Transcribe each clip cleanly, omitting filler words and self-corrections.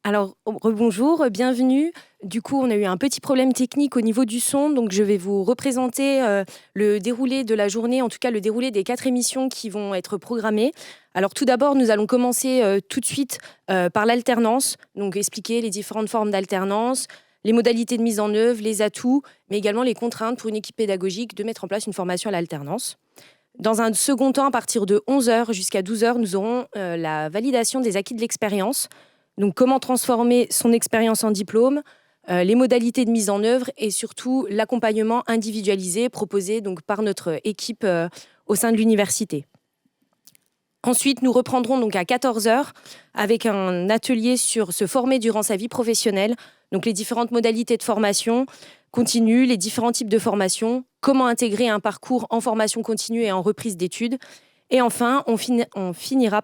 Alors, rebonjour, bienvenue. Du coup, on a eu un petit problème technique au niveau du son, donc je vais vous représenter le déroulé de la journée, en tout cas le déroulé des 4 émissions qui vont être programmées. Alors, tout d'abord, nous allons commencer tout de suite par l'alternance, donc expliquer les différentes formes d'alternance, les modalités de mise en œuvre, les atouts, mais également les contraintes pour une équipe pédagogique de mettre en place une formation à l'alternance. Dans un second temps, à partir de 11 heures jusqu'à 12 heures, nous aurons la validation des acquis de l'expérience. Donc, comment transformer son expérience en diplôme, les modalités de mise en œuvre et surtout l'accompagnement individualisé proposé donc, par notre équipe au sein de l'université. Ensuite, nous reprendrons donc à 14 heures avec un atelier sur se former durant sa vie professionnelle, donc les différentes modalités de formation continue, les différents types de formation, comment intégrer un parcours en formation continue et en reprise d'études. Et enfin, on finira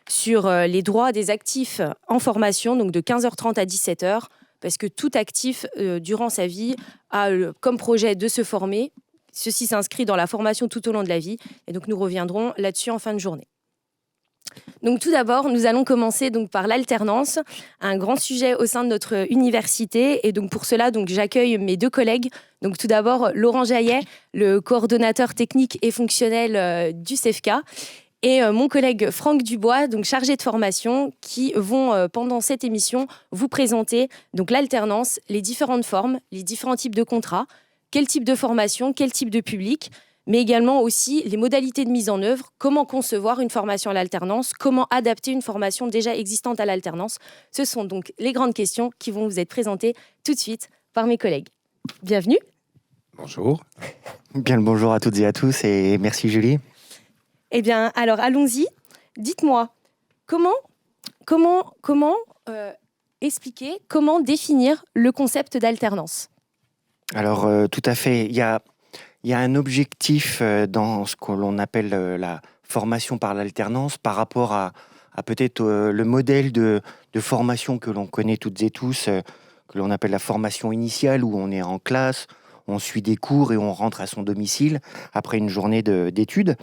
sur les droits des actifs en formation, donc de 15h30 à 17h, parce que tout actif, durant sa vie, a comme projet de se former. Ceci s'inscrit dans la formation tout au long de la vie, et donc nous reviendrons là-dessus en fin de journée. Donc tout d'abord, nous allons commencer donc par l'alternance, un grand sujet au sein de notre université. Et donc pour cela, donc j'accueille mes deux collègues. Donc tout d'abord, Laurent Jaillet, le coordonnateur technique et fonctionnel du CEFCA, et mon collègue Franck Dubois, donc chargé de formation, qui vont pendant cette émission vous présenter donc l'alternance, les différentes formes, les différents types de contrats, quel type de formation, quel type de public, mais également aussi les modalités de mise en œuvre, comment concevoir une formation à l'alternance, comment adapter une formation déjà existante à l'alternance. Ce sont donc les grandes questions qui vont vous être présentées tout de suite par mes collègues. Bienvenue. Bonjour. Bien le bonjour à toutes et à tous et merci Julie. Eh bien, alors allons-y. Dites-moi, comment expliquer, comment définir le concept d'alternance ? Alors tout à fait, il y a un objectif dans ce que l'on appelle la formation par l'alternance par rapport à peut-être le modèle de formation que l'on connaît toutes et tous, que l'on appelle la formation initiale où on est en classe, on suit des cours et on rentre à son domicile après une journée d'études.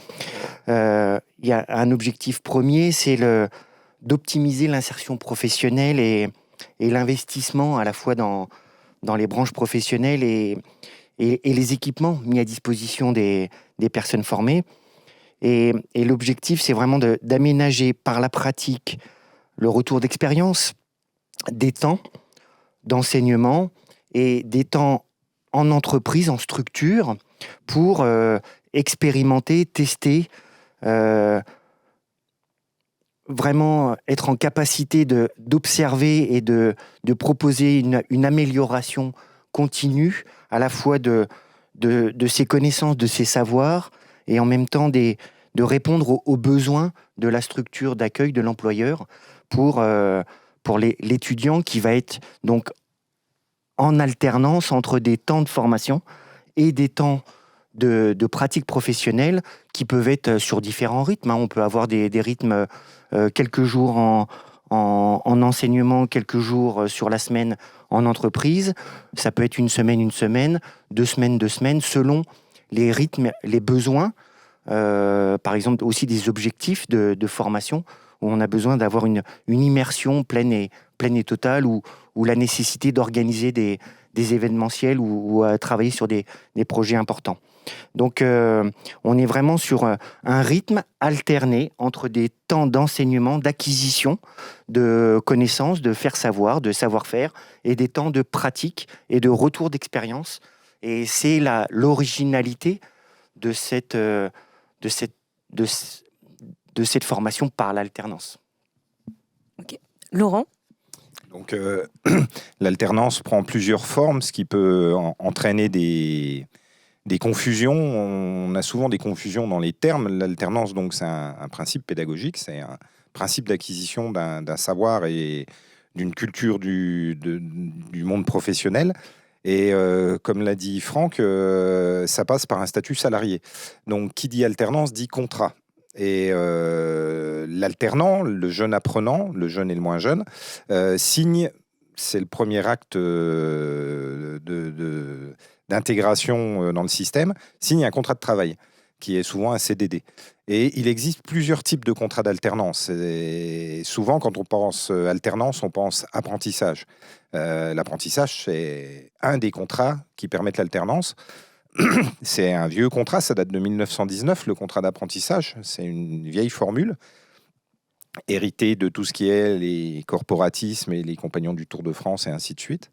Il y a un objectif premier, c'est d'optimiser l'insertion professionnelle et l'investissement à la fois dans les branches professionnelles et les équipements mis à disposition des personnes formées. Et l'objectif, c'est vraiment d'aménager par la pratique le retour d'expérience, des temps d'enseignement et des temps en entreprise, en structure, pour expérimenter, tester, vraiment être en capacité d'observer et de proposer une amélioration continue, à la fois de ses connaissances, de ses savoirs, et en même temps de répondre aux besoins de la structure d'accueil de l'employeur pour l'étudiant qui va être donc en alternance entre des temps de formation et des temps de pratique professionnelle qui peuvent être sur différents rythmes. On peut avoir des rythmes quelques jours en enseignement, quelques jours sur la semaine en entreprise. Ça peut être une semaine, 2 semaines, selon les rythmes, les besoins. Par exemple, aussi des objectifs de formation où on a besoin d'avoir une immersion pleine et totale ou la nécessité d'organiser des événementiels ou à travailler sur des projets importants. Donc, on est vraiment sur un rythme alterné entre des temps d'enseignement, d'acquisition de connaissances, de faire savoir, de savoir-faire, et des temps de pratique et de retour d'expérience. Et c'est l'originalité de cette formation par l'alternance. Okay. Laurent ? Donc, l'alternance prend plusieurs formes, ce qui peut entraîner des confusions. On a souvent des confusions dans les termes. L'alternance, donc, c'est un principe pédagogique, c'est un principe d'acquisition d'un savoir et d'une culture du monde professionnel. Et comme l'a dit Franck, ça passe par un statut salarié. Donc, qui dit alternance dit contrat. Et l'alternant, le jeune apprenant, le jeune et le moins jeune, signe, c'est le premier acte d'intégration dans le système, signe un contrat de travail. qui est souvent un CDD. Et il existe plusieurs types de contrats d'alternance. Et souvent, quand on pense alternance, on pense apprentissage. L'apprentissage, c'est un des contrats qui permettent l'alternance. C'est un vieux contrat, ça date de 1919, le contrat d'apprentissage. C'est une vieille formule, héritée de tout ce qui est les corporatismes et les compagnons du Tour de France et ainsi de suite.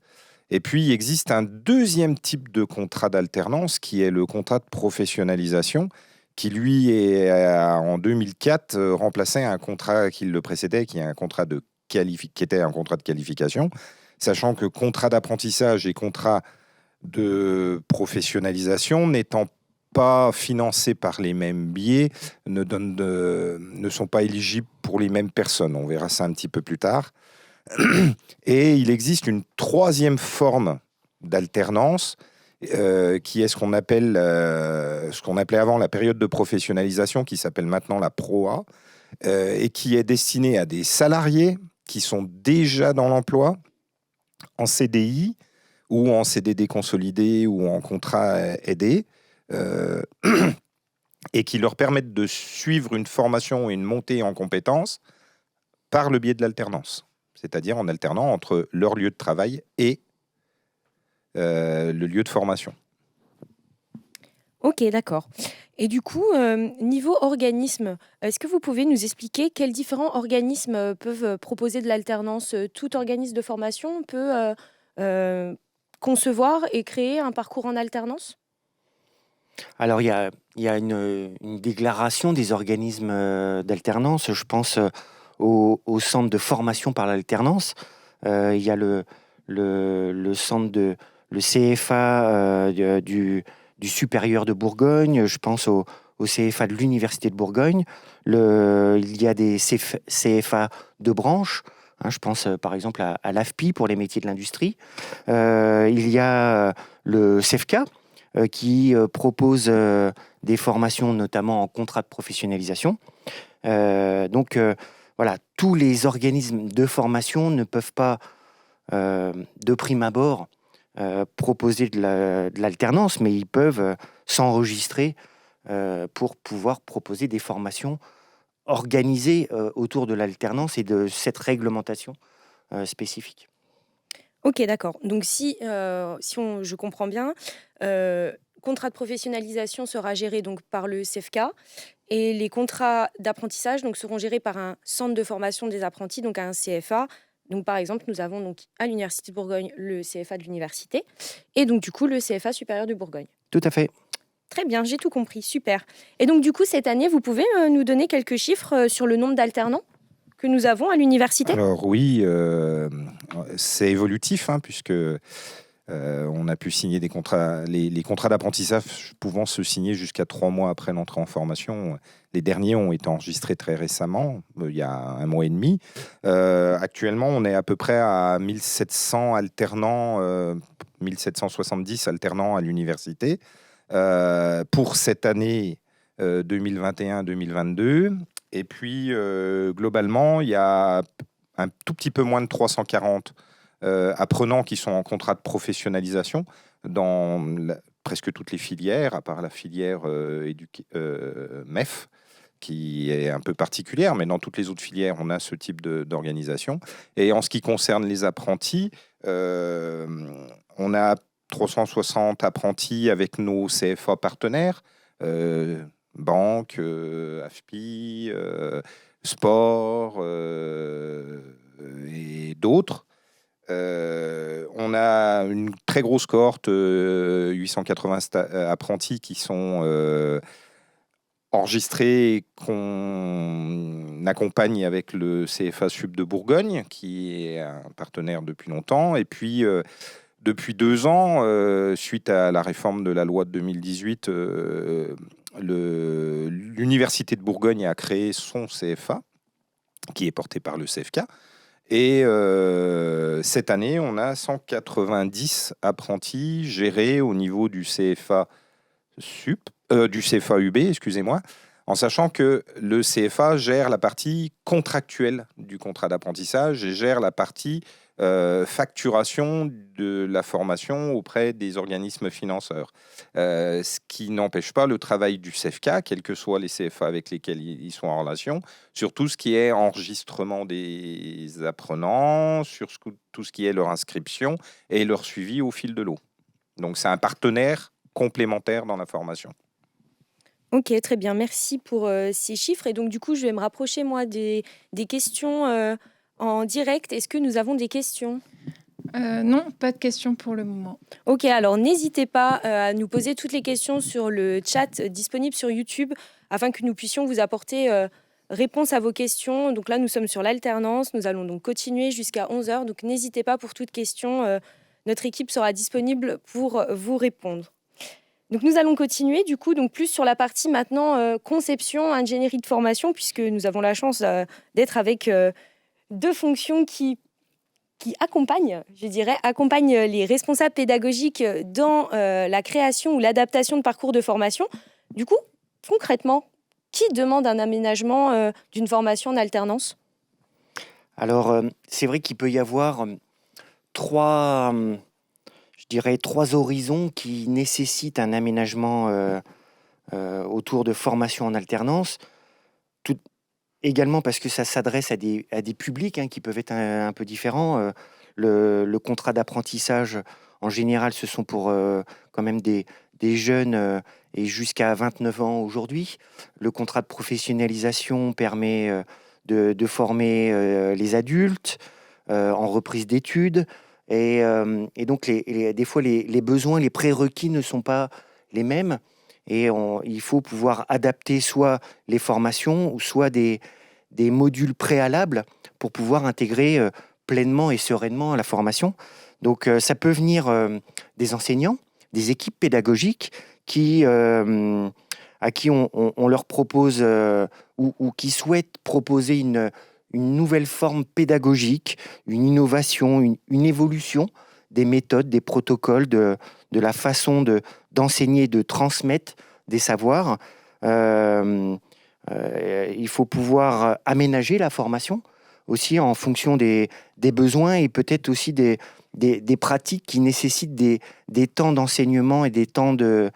Et puis, il existe un deuxième type de contrat d'alternance qui est le contrat de professionnalisation, qui lui, en 2004, remplaçait un contrat qui le précédait, qui était un contrat de qualification, sachant que contrat d'apprentissage et contrat de professionnalisation n'étant pas financés par les mêmes biais, ne sont pas éligibles pour les mêmes personnes. On verra ça un petit peu plus tard. Et il existe une troisième forme d'alternance qui est ce qu'on appelle, ce qu'on appelait avant la période de professionnalisation, qui s'appelle maintenant la PROA, et qui est destinée à des salariés qui sont déjà dans l'emploi, en CDI ou en CDD consolidé ou en contrat aidé, et qui leur permettent de suivre une formation et une montée en compétences par le biais de l'alternance, c'est-à-dire en alternant entre leur lieu de travail et le lieu de formation. Ok, d'accord. Et du coup, niveau organisme, est-ce que vous pouvez nous expliquer quels différents organismes peuvent proposer de l'alternance? Tout organisme de formation peut concevoir et créer un parcours en alternance? Alors, il y a une déclaration des organismes d'alternance. Je pense au centre de formation par l'alternance. Il y a le centre le CFA du supérieur de Bourgogne. Je pense au CFA de l'Université de Bourgogne. Il y a des CFA de branche. Je pense par exemple à l'AFPI pour les métiers de l'industrie. Il y a le CEFCA qui propose des formations notamment en contrat de professionnalisation. Donc voilà, tous les organismes de formation ne peuvent pas de prime abord proposer de l'alternance, mais ils peuvent s'enregistrer pour pouvoir proposer des formations organisées autour de l'alternance et de cette réglementation spécifique. Ok, d'accord. Donc je comprends bien, contrat de professionnalisation sera géré donc par le CEFCA et les contrats d'apprentissage donc seront gérés par un centre de formation des apprentis, donc un CFA. Donc par exemple, nous avons donc à l'Université de Bourgogne le CFA de l'université et donc du coup le CFA supérieur de Bourgogne. Tout à fait. Très bien, j'ai tout compris, super. Et donc du coup cette année, vous pouvez nous donner quelques chiffres sur le nombre d'alternants que nous avons à l'université? Alors oui, c'est évolutif, puisque on a pu signer des contrats, les contrats d'apprentissage pouvant se signer jusqu'à 3 mois après l'entrée en formation. Les derniers ont été enregistrés très récemment, il y a 1 mois et demi. Actuellement, on est à peu près à 1700 alternants, 1770 alternants à l'université pour cette année 2021-2022. Et puis, globalement, il y a un tout petit peu moins de 340 apprenants qui sont en contrat de professionnalisation dans presque toutes les filières, à part la filière MEF, qui est un peu particulière, mais dans toutes les autres filières, on a ce type d'organisation. Et en ce qui concerne les apprentis, on a 360 apprentis avec nos CFA partenaires, banque, AFPI, sport et d'autres. On a une très grosse cohorte, 880 apprentis qui sont enregistrés et qu'on accompagne avec le CFA Sup de Bourgogne, qui est un partenaire depuis longtemps. Et puis, depuis 2 ans, suite à la réforme de la loi de 2018, l'Université de Bourgogne a créé son CFA, qui est porté par le CFK. Et cette année, on a 190 apprentis gérés au niveau du CFA du CFA UB, excusez-moi, en sachant que le CFA gère la partie contractuelle du contrat d'apprentissage et gère la partie facturation de la formation auprès des organismes financeurs. Ce qui n'empêche pas le travail du CEFCA, quels que soient les CFA avec lesquels ils sont en relation, sur tout ce qui est enregistrement des apprenants, sur tout ce qui est leur inscription et leur suivi au fil de l'eau. Donc c'est un partenaire complémentaire dans la formation. Ok, très bien. Merci pour ces chiffres. Et donc, du coup, je vais me rapprocher, moi, des questions en direct. Est-ce que nous avons des questions ? Non, pas de questions pour le moment. Ok, alors n'hésitez pas à nous poser toutes les questions sur le chat disponible sur YouTube afin que nous puissions vous apporter réponse à vos questions. Donc là, nous sommes sur l'alternance. Nous allons donc continuer jusqu'à 11h. Donc n'hésitez pas pour toute question. Notre équipe sera disponible pour vous répondre. Donc nous allons continuer du coup donc plus sur la partie maintenant conception, ingénierie de formation, puisque nous avons la chance d'être avec deux fonctions qui accompagnent les responsables pédagogiques dans la création ou l'adaptation de parcours de formation. Du coup, concrètement, qui demande un aménagement d'une formation en alternance ? Alors, c'est vrai qu'il peut y avoir trois horizons qui nécessitent un aménagement autour de formation en alternance. Également parce que ça s'adresse à des publics qui peuvent être un peu différents. Le contrat d'apprentissage, en général, ce sont pour quand même des jeunes et jusqu'à 29 ans aujourd'hui. Le contrat de professionnalisation permet de former les adultes en reprise d'études. Et donc, des fois, les besoins, les prérequis ne sont pas les mêmes. Et il faut pouvoir adapter soit les formations ou soit des modules préalables pour pouvoir intégrer pleinement et sereinement la formation. Donc, ça peut venir des enseignants, des équipes pédagogiques à qui on leur propose ou qui souhaitent proposer une nouvelle forme pédagogique, une innovation, une évolution des méthodes, des protocoles, de la façon d'enseigner, de transmettre des savoirs. Il faut pouvoir aménager la formation aussi en fonction des besoins et peut-être aussi des pratiques qui nécessitent des temps d'enseignement et des temps de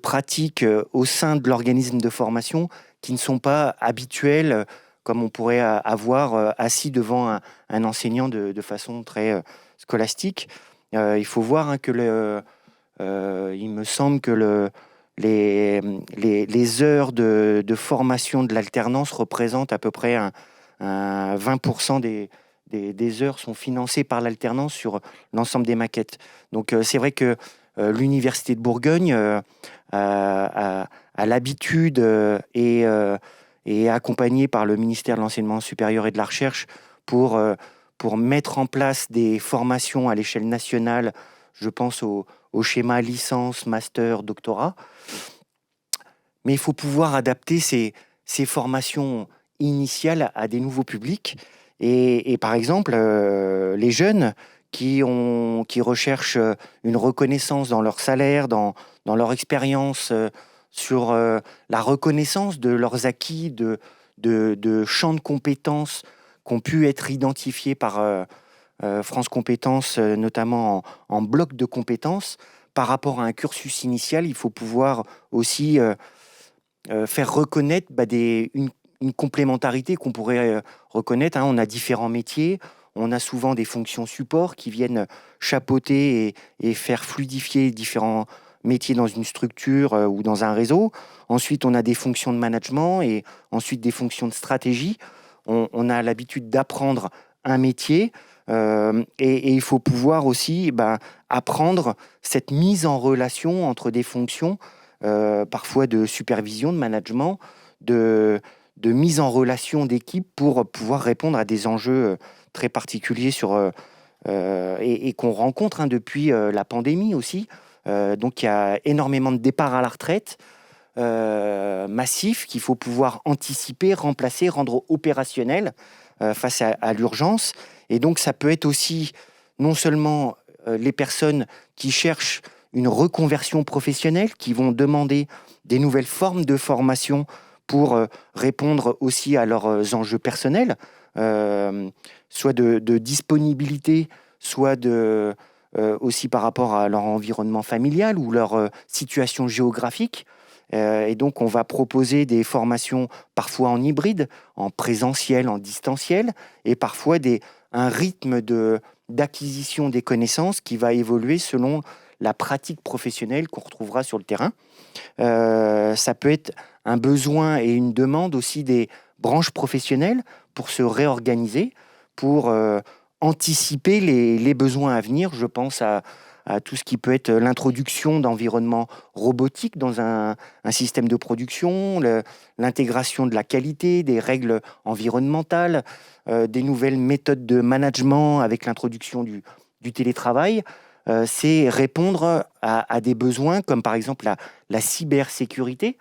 pratique au sein de l'organisme de formation qui ne sont pas habituels comme on pourrait avoir assis devant un enseignant de façon très scolastique. Il faut voir que il me semble que les heures de formation de l'alternance représentent à peu près 20% des heures sont financées par l'alternance sur l'ensemble des maquettes. Donc c'est vrai que l'Université de Bourgogne a l'habitude et est accompagnée par le ministère de l'Enseignement supérieur et de la Recherche pour mettre en place des formations à l'échelle nationale. Je pense au schéma licence, master, doctorat. Mais il faut pouvoir adapter ces formations initiales à des nouveaux publics. Et par exemple, les jeunes qui recherchent une reconnaissance dans leur salaire, dans leur expérience, sur la reconnaissance de leurs acquis, de champs de compétences qui ont pu être identifiés par France Compétences, notamment en bloc de compétences. Par rapport à un cursus initial, il faut pouvoir aussi faire reconnaître une complémentarité qu'on pourrait reconnaître. On a différents métiers, on a souvent des fonctions support qui viennent chapeauter et faire fluidifier différents métiers dans une structure ou dans un réseau. Ensuite, on a des fonctions de management et ensuite des fonctions de stratégie. On a l'habitude d'apprendre un métier et il faut pouvoir aussi apprendre cette mise en relation entre des fonctions, parfois de supervision, de management, de mise en relation d'équipe pour pouvoir répondre à des enjeux très particuliers et qu'on rencontre depuis la pandémie aussi. Donc il y a énormément de départs à la retraite massifs qu'il faut pouvoir anticiper, remplacer, rendre opérationnel face à l'urgence. Et donc ça peut être aussi non seulement les personnes qui cherchent une reconversion professionnelle, qui vont demander des nouvelles formes de formation pour répondre aussi à leurs enjeux personnels, soit de disponibilité, soit aussi par rapport à leur environnement familial ou leur situation géographique. Et donc, on va proposer des formations parfois en hybride, en présentiel, en distanciel, et parfois un rythme d'acquisition des connaissances qui va évoluer selon la pratique professionnelle qu'on retrouvera sur le terrain. Ça peut être un besoin et une demande aussi des branches professionnelles pour se réorganiser, pour anticiper les besoins à venir. Je pense à tout ce qui peut être l'introduction d'environnements robotiques dans un système de production, l'intégration de la qualité, des règles environnementales, des nouvelles méthodes de management avec l'introduction du télétravail. C'est répondre à des besoins comme par exemple la cybersécurité.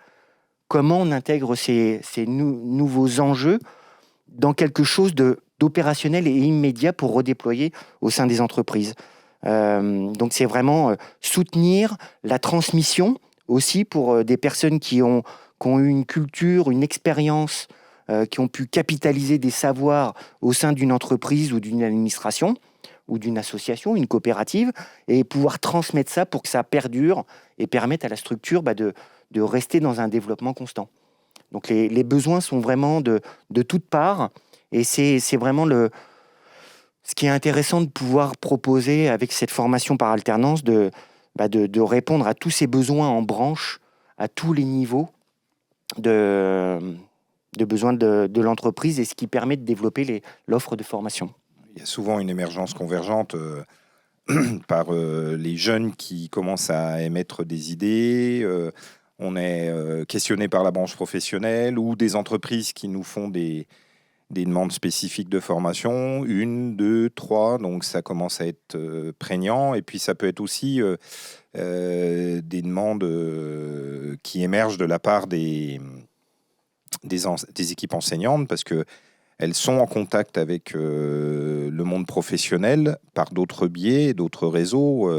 Comment on intègre ces nouveaux enjeux dans quelque chose d'opérationnel et immédiat pour redéployer au sein des entreprises. Donc c'est vraiment soutenir la transmission aussi pour des personnes qui ont eu une culture, une expérience, qui ont pu capitaliser des savoirs au sein d'une entreprise ou d'une administration ou d'une association, une coopérative, et pouvoir transmettre ça pour que ça perdure et permette à la structure de rester dans un développement constant. Donc les besoins sont vraiment de toutes parts, et c'est vraiment ce qui est intéressant de pouvoir proposer avec cette formation par alternance, de répondre à tous ces besoins en branche, à tous les niveaux de besoins de l'entreprise, et ce qui permet de développer l'offre de formation. Il y a souvent une émergence convergente par les jeunes qui commencent à émettre des idées. On est questionné par la branche professionnelle ou des entreprises qui nous font des demandes spécifiques de formation, 1, 2, 3, donc ça commence à être prégnant. Et puis ça peut être aussi des demandes qui émergent de la part des équipes enseignantes, parce qu'elles sont en contact avec le monde professionnel par d'autres biais, d'autres réseaux,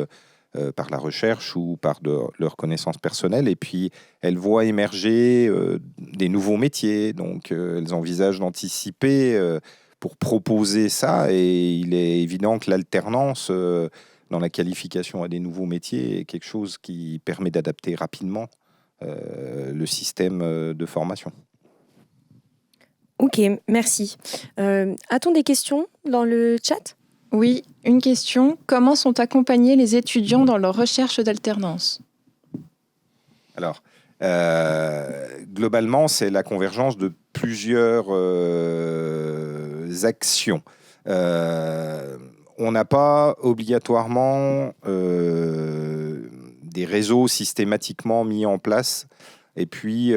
par la recherche ou par leurs connaissances personnelles. Et puis, elles voient émerger des nouveaux métiers. Donc, elles envisagent d'anticiper pour proposer ça. Et il est évident que l'alternance dans la qualification à des nouveaux métiers est quelque chose qui permet d'adapter rapidement le système de formation. Ok, merci. A-t-on des questions dans le chat ? Oui, une question. Comment sont accompagnés les étudiants dans leur recherche d'alternance ? Alors, globalement, c'est la convergence de plusieurs actions. On n'a pas obligatoirement des réseaux systématiquement mis en place et puis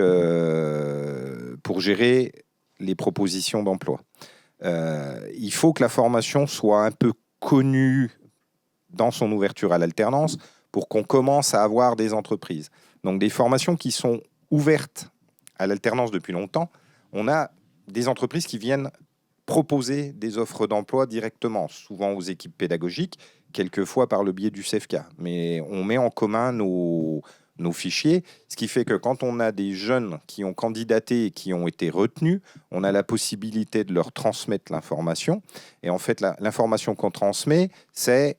pour gérer les propositions d'emploi. Il faut que la formation soit un peu connue dans son ouverture à l'alternance pour qu'on commence à avoir des entreprises. Donc des formations qui sont ouvertes à l'alternance depuis longtemps, on a des entreprises qui viennent proposer des offres d'emploi directement, souvent aux équipes pédagogiques, quelquefois par le biais du CEFCA. Mais on met en commun nos fichiers, ce qui fait que quand on a des jeunes qui ont candidaté et qui ont été retenus, on a la possibilité de leur transmettre l'information. Et en fait, l'information qu'on transmet, c'est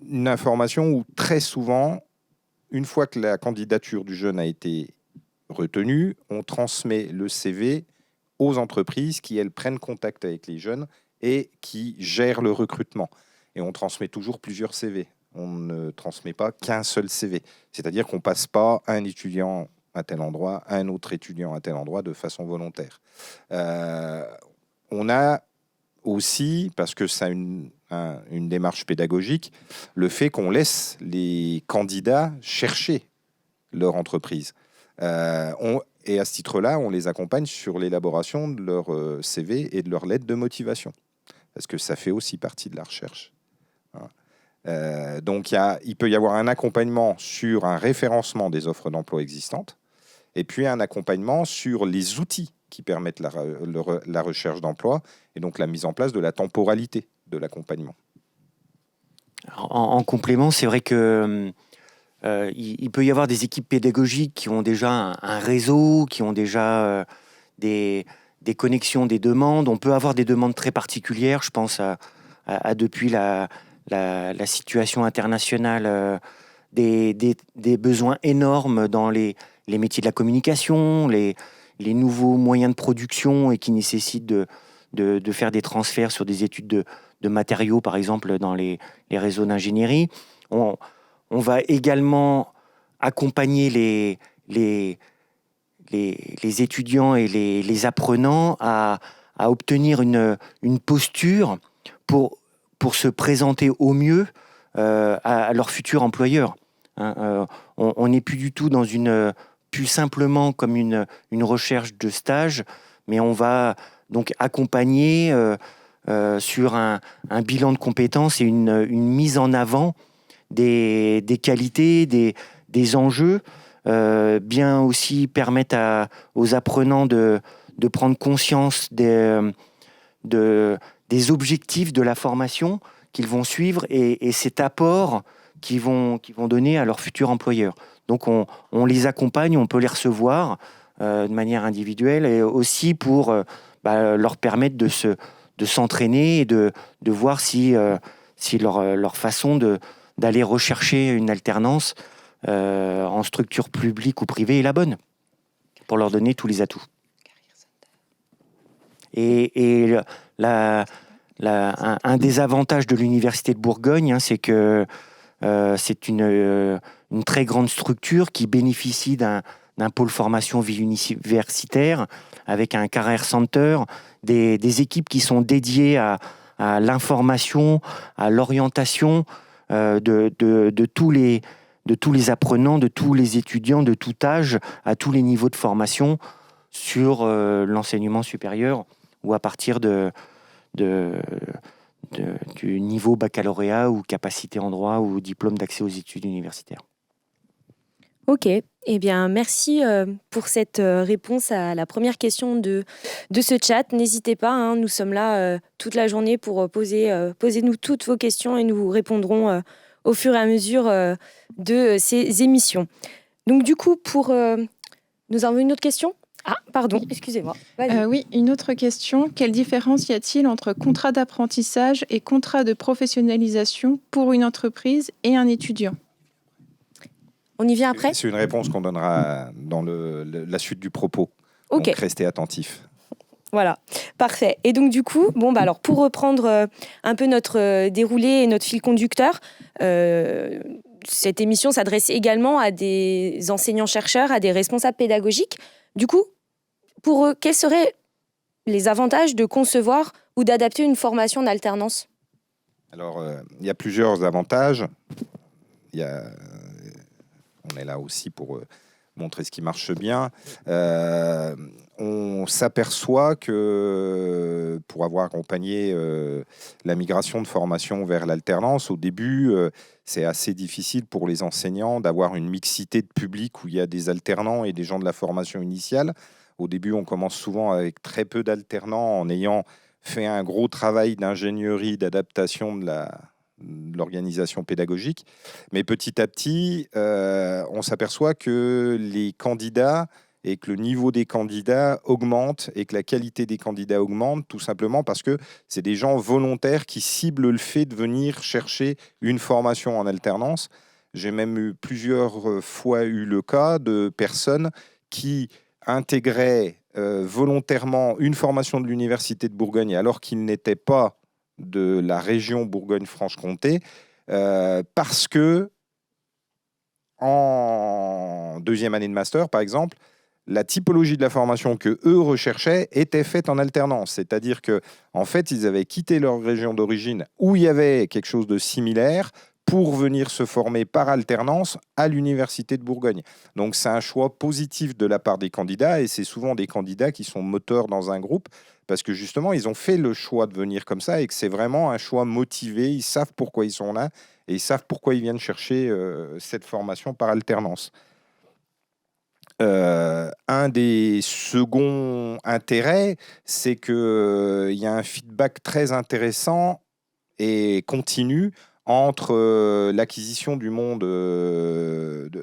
une information où très souvent, une fois que la candidature du jeune a été retenue, on transmet le CV aux entreprises qui, elles, prennent contact avec les jeunes et qui gèrent le recrutement. Et on transmet toujours plusieurs CV. On ne transmet pas qu'un seul CV. C'est-à-dire qu'on ne passe pas un étudiant à tel endroit, un autre étudiant à tel endroit de façon volontaire. On a aussi, parce que c'est une démarche pédagogique, le fait qu'on laisse les candidats chercher leur entreprise. Et à ce titre-là, on les accompagne sur l'élaboration de leur CV et de leur lettre de motivation, parce que ça fait aussi partie de la recherche. Donc, il peut y avoir un accompagnement sur un référencement des offres d'emploi existantes, et puis un accompagnement sur les outils qui permettent la recherche d'emploi, et donc la mise en place de la temporalité de l'accompagnement. En complément, c'est vrai que il peut y avoir des équipes pédagogiques qui ont déjà un réseau, qui ont déjà des connexions, des demandes. On peut avoir des demandes très particulières. Je pense à depuis la situation internationale, des besoins énormes dans les métiers de la communication, les nouveaux moyens de production et qui nécessitent de faire des transferts sur des études de matériaux, par exemple, dans les réseaux d'ingénierie. On va également accompagner les étudiants et les apprenants à obtenir une posture pour se présenter au mieux à leur futur employeur. On n'est plus du tout plus simplement comme une recherche de stage, mais on va donc accompagner sur un bilan de compétences et une mise en avant des qualités, des enjeux, bien aussi permettre aux apprenants de prendre conscience des objectifs de la formation qu'ils vont suivre et cet apport qu'ils vont donner à leur futur employeur. Donc on les accompagne, on peut les recevoir de manière individuelle et aussi pour leur permettre de s'entraîner et de voir si leur façon d'aller rechercher une alternance en structure publique ou privée est la bonne, pour leur donner tous les atouts. Et un des avantages de l'Université de Bourgogne, c'est que c'est une très grande structure qui bénéficie d'un pôle formation vie universitaire avec un career center, des équipes qui sont dédiées à l'information, à l'orientation de tous les apprenants, de tous les étudiants de tout âge, à tous les niveaux de formation sur l'enseignement supérieur ou à partir du niveau baccalauréat ou capacité en droit ou diplôme d'accès aux études universitaires. Ok, eh bien merci pour cette réponse à la première question de ce chat. N'hésitez pas, nous sommes là toute la journée pour posez-nous toutes vos questions et nous répondrons au fur et à mesure de ces émissions. Donc du coup, nous avons une autre question ? Ah, pardon, excusez-moi. Oui, une autre question. Quelle différence y a-t-il entre contrat d'apprentissage et contrat de professionnalisation pour une entreprise et un étudiant ? On y vient après ? C'est une réponse qu'on donnera dans la suite du propos. Ok. Donc restez attentifs. Voilà, parfait. Et donc du coup, alors pour reprendre un peu notre déroulé et notre fil conducteur, cette émission s'adresse également à des enseignants-chercheurs, à des responsables pédagogiques. Du coup, pour eux, quels seraient les avantages de concevoir ou d'adapter une formation en alternance ? Alors, il y a plusieurs avantages. On est là aussi pour montrer ce qui marche bien. On s'aperçoit que pour avoir accompagné la migration de formation vers l'alternance, au début, c'est assez difficile pour les enseignants d'avoir une mixité de public où il y a des alternants et des gens de la formation initiale. Au début, on commence souvent avec très peu d'alternants en ayant fait un gros travail d'ingénierie, d'adaptation de l'organisation pédagogique. Mais petit à petit, on s'aperçoit que les candidats et que le niveau des candidats augmente et que la qualité des candidats augmente, tout simplement parce que c'est des gens volontaires qui ciblent le fait de venir chercher une formation en alternance. J'ai même plusieurs fois eu le cas de personnes qui intégraient volontairement une formation de l'Université de Bourgogne alors qu'ils n'étaient pas de la région Bourgogne-Franche-Comté, parce que en deuxième année de master, par exemple, la typologie de la formation que eux recherchaient était faite en alternance. C'est-à-dire que, en fait, ils avaient quitté leur région d'origine où il y avait quelque chose de similaire pour venir se former par alternance à l'Université de Bourgogne. Donc, c'est un choix positif de la part des candidats et c'est souvent des candidats qui sont moteurs dans un groupe parce que justement, ils ont fait le choix de venir comme ça et que c'est vraiment un choix motivé. Ils savent pourquoi ils sont là et ils savent pourquoi ils viennent chercher cette formation par alternance. Un des seconds intérêts, c'est qu'il y a un feedback très intéressant et continu entre l'acquisition du monde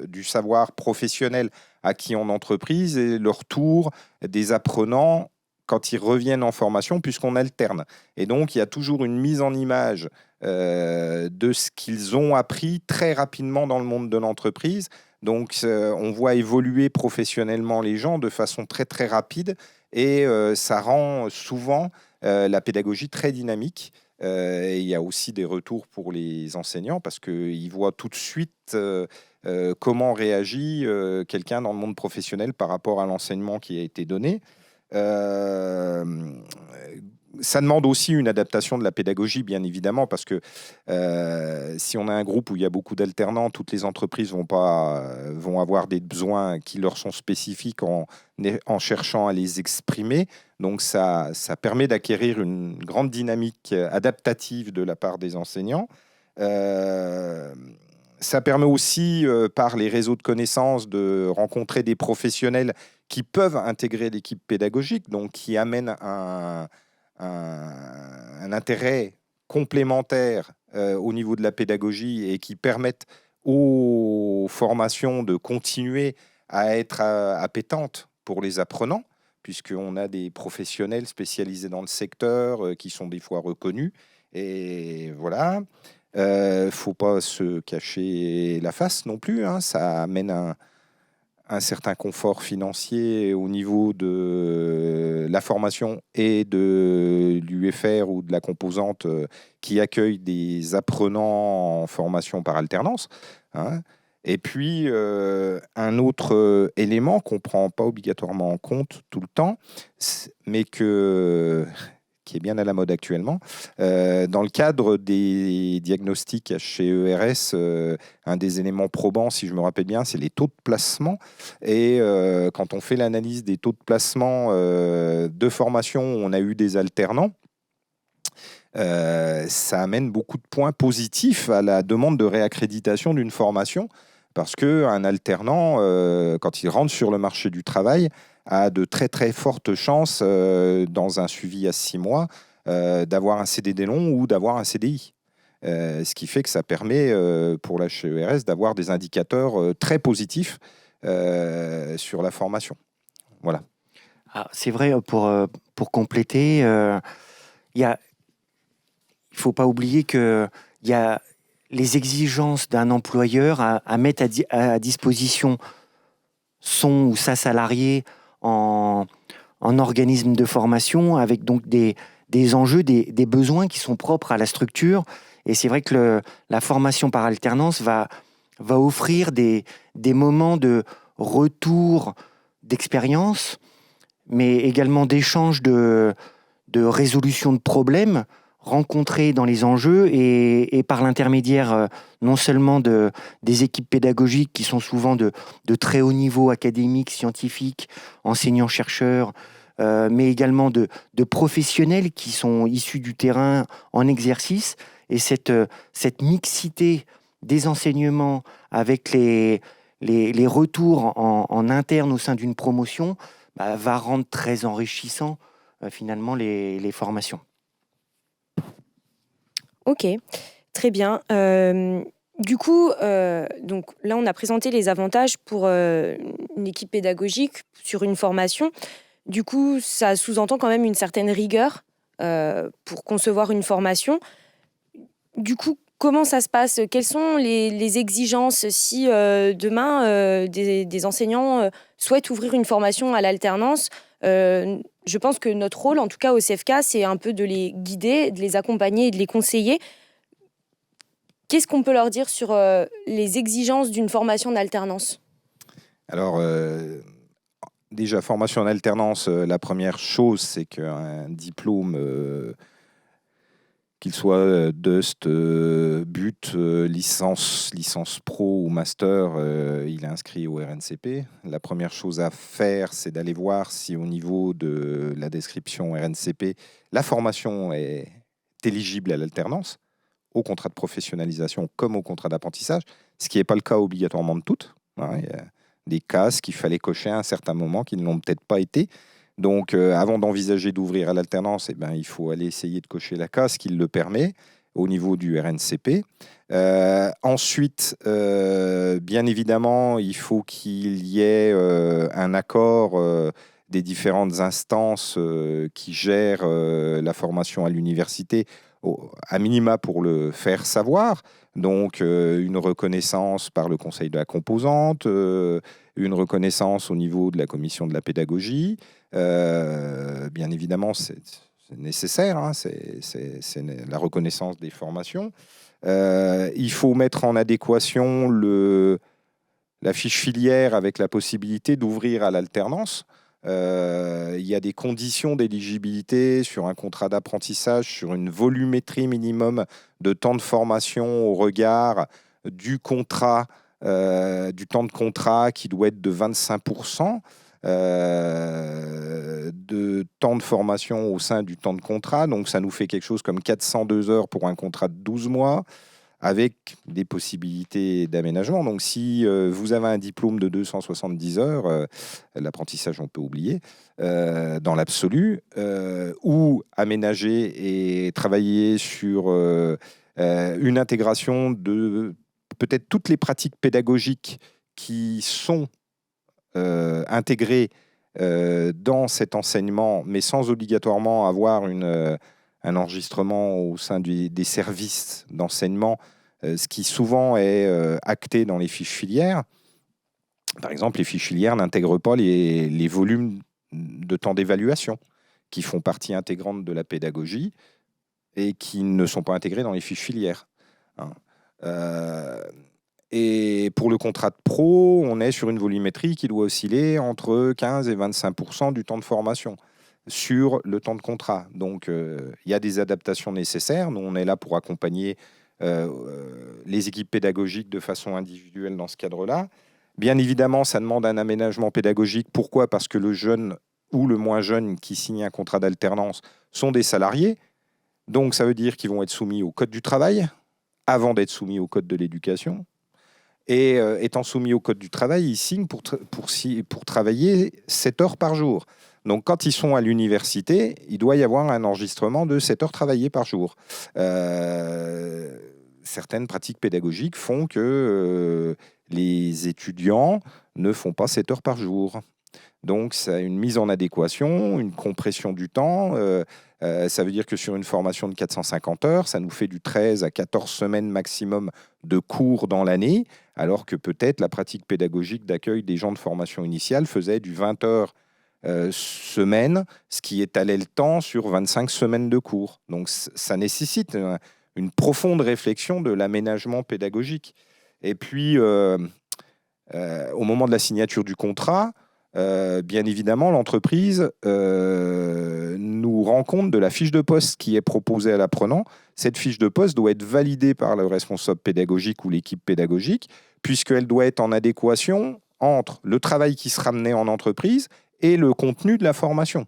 du savoir professionnel acquis en entreprise et le retour des apprenants quand ils reviennent en formation, puisqu'on alterne. Et donc, il y a toujours une mise en image de ce qu'ils ont appris très rapidement dans le monde de l'entreprise. Donc, on voit évoluer professionnellement les gens de façon très, très rapide et ça rend souvent la pédagogie très dynamique. Et il y a aussi des retours pour les enseignants parce qu'ils voient tout de suite comment réagit quelqu'un dans le monde professionnel par rapport à l'enseignement qui a été donné. Ça demande aussi une adaptation de la pédagogie, bien évidemment, parce que si on a un groupe où il y a beaucoup d'alternants, toutes les entreprises vont avoir des besoins qui leur sont spécifiques en cherchant à les exprimer. Donc ça permet d'acquérir une grande dynamique adaptative de la part des enseignants. Ça permet aussi, par les réseaux de connaissances, de rencontrer des professionnels qui peuvent intégrer l'équipe pédagogique, donc qui amènent un intérêt complémentaire au niveau de la pédagogie et qui permettent aux formations de continuer à être appétantes pour les apprenants, puisqu'on a des professionnels spécialisés dans le secteur qui sont des fois reconnus. Et voilà, faut pas se cacher la face non plus, hein. Ça amène un certain confort financier au niveau de la formation et de l'UFR ou de la composante qui accueille des apprenants en formation par alternance, hein. Et puis, un autre élément qu'on ne prend pas obligatoirement en compte tout le temps, mais qui est bien à la mode actuellement. Dans le cadre des diagnostics chez ERS, un des éléments probants, si je me rappelle bien, c'est les taux de placement. Et quand on fait l'analyse des taux de placement de formation où on a eu des alternants, ça amène beaucoup de points positifs à la demande de réaccréditation d'une formation, parce qu'un alternant, quand il rentre sur le marché du travail, a de très très fortes chances, dans un suivi à 6 mois, d'avoir un CDD long ou d'avoir un CDI. Ce qui fait que ça permet, pour la HERS, d'avoir des indicateurs très positifs sur la formation. Voilà. Ah, c'est vrai, pour compléter, il ne faut pas oublier qu'il y a les exigences d'un employeur à mettre à disposition son ou sa salarié en organisme de formation, avec donc des enjeux, des besoins qui sont propres à la structure. Et c'est vrai que la formation par alternance va offrir des moments de retour d'expérience, mais également d'échange de résolution de problèmes rencontrés dans les enjeux et par l'intermédiaire non seulement des équipes pédagogiques qui sont souvent de très haut niveau académique, scientifique, enseignants-chercheurs, mais également de professionnels qui sont issus du terrain en exercice. Et cette mixité des enseignements avec les retours en interne au sein d'une promotion va rendre très enrichissant finalement les formations. Ok, très bien. Du coup, donc là, on a présenté les avantages pour une équipe pédagogique sur une formation. Du coup, ça sous-entend quand même une certaine rigueur pour concevoir une formation. Du coup, comment ça se passe? Quelles sont les exigences si demain des enseignants souhaitent ouvrir une formation à l'alternance? Je pense que notre rôle, en tout cas au CFK, c'est un peu de les guider, de les accompagner et de les conseiller. Qu'est-ce qu'on peut leur dire sur les exigences d'une formation d'alternance? Alors, déjà, formation en alternance, la première chose, c'est qu'un diplôme, qu'il soit DUST, BUT, licence pro ou master, il est inscrit au RNCP. La première chose à faire, c'est d'aller voir si au niveau de la description RNCP, la formation est éligible à l'alternance, au contrat de professionnalisation comme au contrat d'apprentissage, ce qui n'est pas le cas obligatoirement de toutes. Il y a des cases qu'il fallait cocher à un certain moment qui ne l'ont peut-être pas été. Donc, avant d'envisager d'ouvrir à l'alternance, il faut aller essayer de cocher la case qui le permet. au niveau du RNCP. Ensuite, bien évidemment, il faut qu'il y ait un accord des différentes instances qui gèrent la formation à l'université, à minima pour le faire savoir. Donc, une reconnaissance par le Conseil de la composante, une reconnaissance au niveau de la commission de la pédagogie. Bien évidemment, c'est nécessaire, hein, c'est la reconnaissance des formations. Il faut mettre en adéquation la fiche filière avec la possibilité d'ouvrir à l'alternance. Il y a des conditions d'éligibilité sur un contrat d'apprentissage, sur une volumétrie minimum de temps de formation au regard du contrat, du temps de contrat qui doit être de 25%. De temps de formation au sein du temps de contrat. Donc, ça nous fait quelque chose comme 402 heures pour un contrat de 12 mois, avec des possibilités d'aménagement. Donc, si vous avez un diplôme de 270 heures, l'apprentissage, on peut oublier, dans l'absolu, ou aménager et travailler sur une intégration de peut-être toutes les pratiques pédagogiques qui sont intégrées dans cet enseignement, mais sans obligatoirement avoir un enregistrement au sein des services d'enseignement, ce qui souvent est acté dans les fiches filières. Par exemple, les fiches filières n'intègrent pas les volumes de temps d'évaluation qui font partie intégrante de la pédagogie et qui ne sont pas intégrés dans les fiches filières. Et pour le contrat de pro, on est sur une volumétrie qui doit osciller entre 15 et 25% du temps de formation sur le temps de contrat. Donc, il y a des adaptations nécessaires. Nous, on est là pour accompagner les équipes pédagogiques de façon individuelle dans ce cadre-là. Bien évidemment, ça demande un aménagement pédagogique. Pourquoi ? Parce que le jeune ou le moins jeune qui signe un contrat d'alternance sont des salariés. Donc, ça veut dire qu'ils vont être soumis au code du travail avant d'être soumis au code de l'éducation. Et étant soumis au code du travail, ils signent pour travailler 7 heures par jour. Donc, quand ils sont à l'université, il doit y avoir un enregistrement de 7 heures travaillées par jour. Certaines pratiques pédagogiques font que les étudiants ne font pas 7 heures par jour. Donc, ça a une mise en adéquation, une compression du temps. Ça veut dire que sur une formation de 450 heures, ça nous fait du 13 à 14 semaines maximum de cours dans l'année, alors que peut-être la pratique pédagogique d'accueil des gens de formation initiale faisait du 20 heures semaine, ce qui étalait le temps sur 25 semaines de cours. Donc, ça nécessite une profonde réflexion de l'aménagement pédagogique. Et puis, au moment de la signature du contrat, bien évidemment, l'entreprise nous rend compte de la fiche de poste qui est proposée à l'apprenant. Cette fiche de poste doit être validée par le responsable pédagogique ou l'équipe pédagogique, puisqu'elle doit être en adéquation entre le travail qui sera mené en entreprise et le contenu de la formation.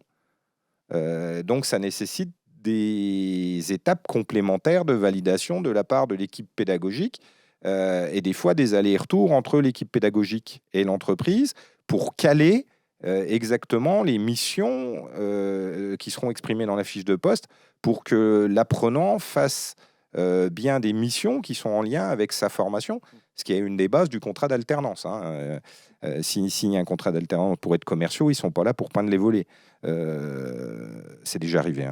Donc, ça nécessite des étapes complémentaires de validation de la part de l'équipe pédagogique et des fois des allers-retours entre l'équipe pédagogique et l'entreprise pour caler exactement les missions qui seront exprimées dans la fiche de poste pour que l'apprenant fasse bien des missions qui sont en lien avec sa formation, ce qui est une des bases du contrat d'alternance. S'ils signent un contrat d'alternance pour être commerciaux, ils ne sont pas là pour peindre les volets. C'est déjà arrivé.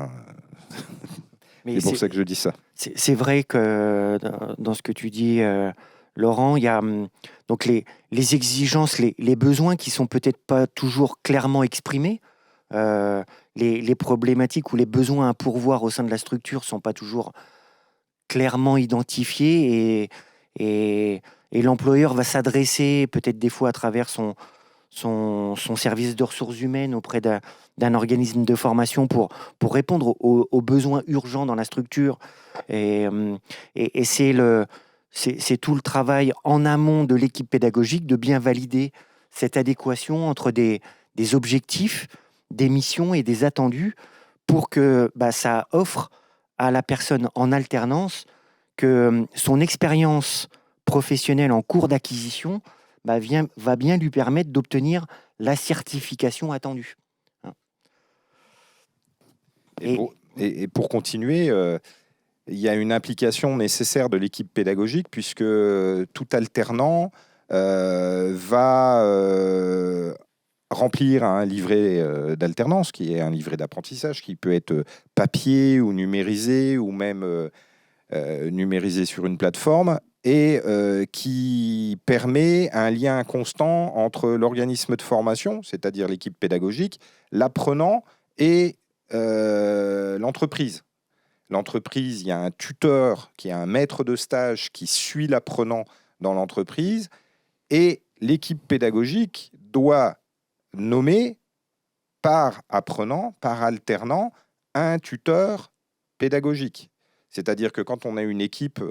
C'est pour ça que je dis ça. C'est vrai que dans ce que tu dis, Laurent, il y a donc les exigences, les besoins qui sont peut-être pas toujours clairement exprimés. Les problématiques ou les besoins à pourvoir au sein de la structure sont pas toujours clairement identifiés et l'employeur va s'adresser peut-être des fois à travers son service de ressources humaines auprès d'un organisme de formation pour répondre aux besoins urgents dans la structure. Et c'est tout le travail en amont de l'équipe pédagogique de bien valider cette adéquation entre des objectifs, des missions et des attendus pour que ça offre à la personne en alternance que son expérience professionnelle en cours d'acquisition va bien lui permettre d'obtenir la certification attendue. Et pour continuer, il y a une implication nécessaire de l'équipe pédagogique puisque tout alternant va remplir un livret d'alternance qui est un livret d'apprentissage qui peut être papier ou numérisé ou même numérisé sur une plateforme et qui permet un lien constant entre l'organisme de formation, c'est-à-dire l'équipe pédagogique, l'apprenant et l'entreprise. L'entreprise, il y a un tuteur qui est un maître de stage qui suit l'apprenant dans l'entreprise et l'équipe pédagogique doit nommer par apprenant, par alternant, un tuteur pédagogique. C'est-à-dire que quand on a une équipe,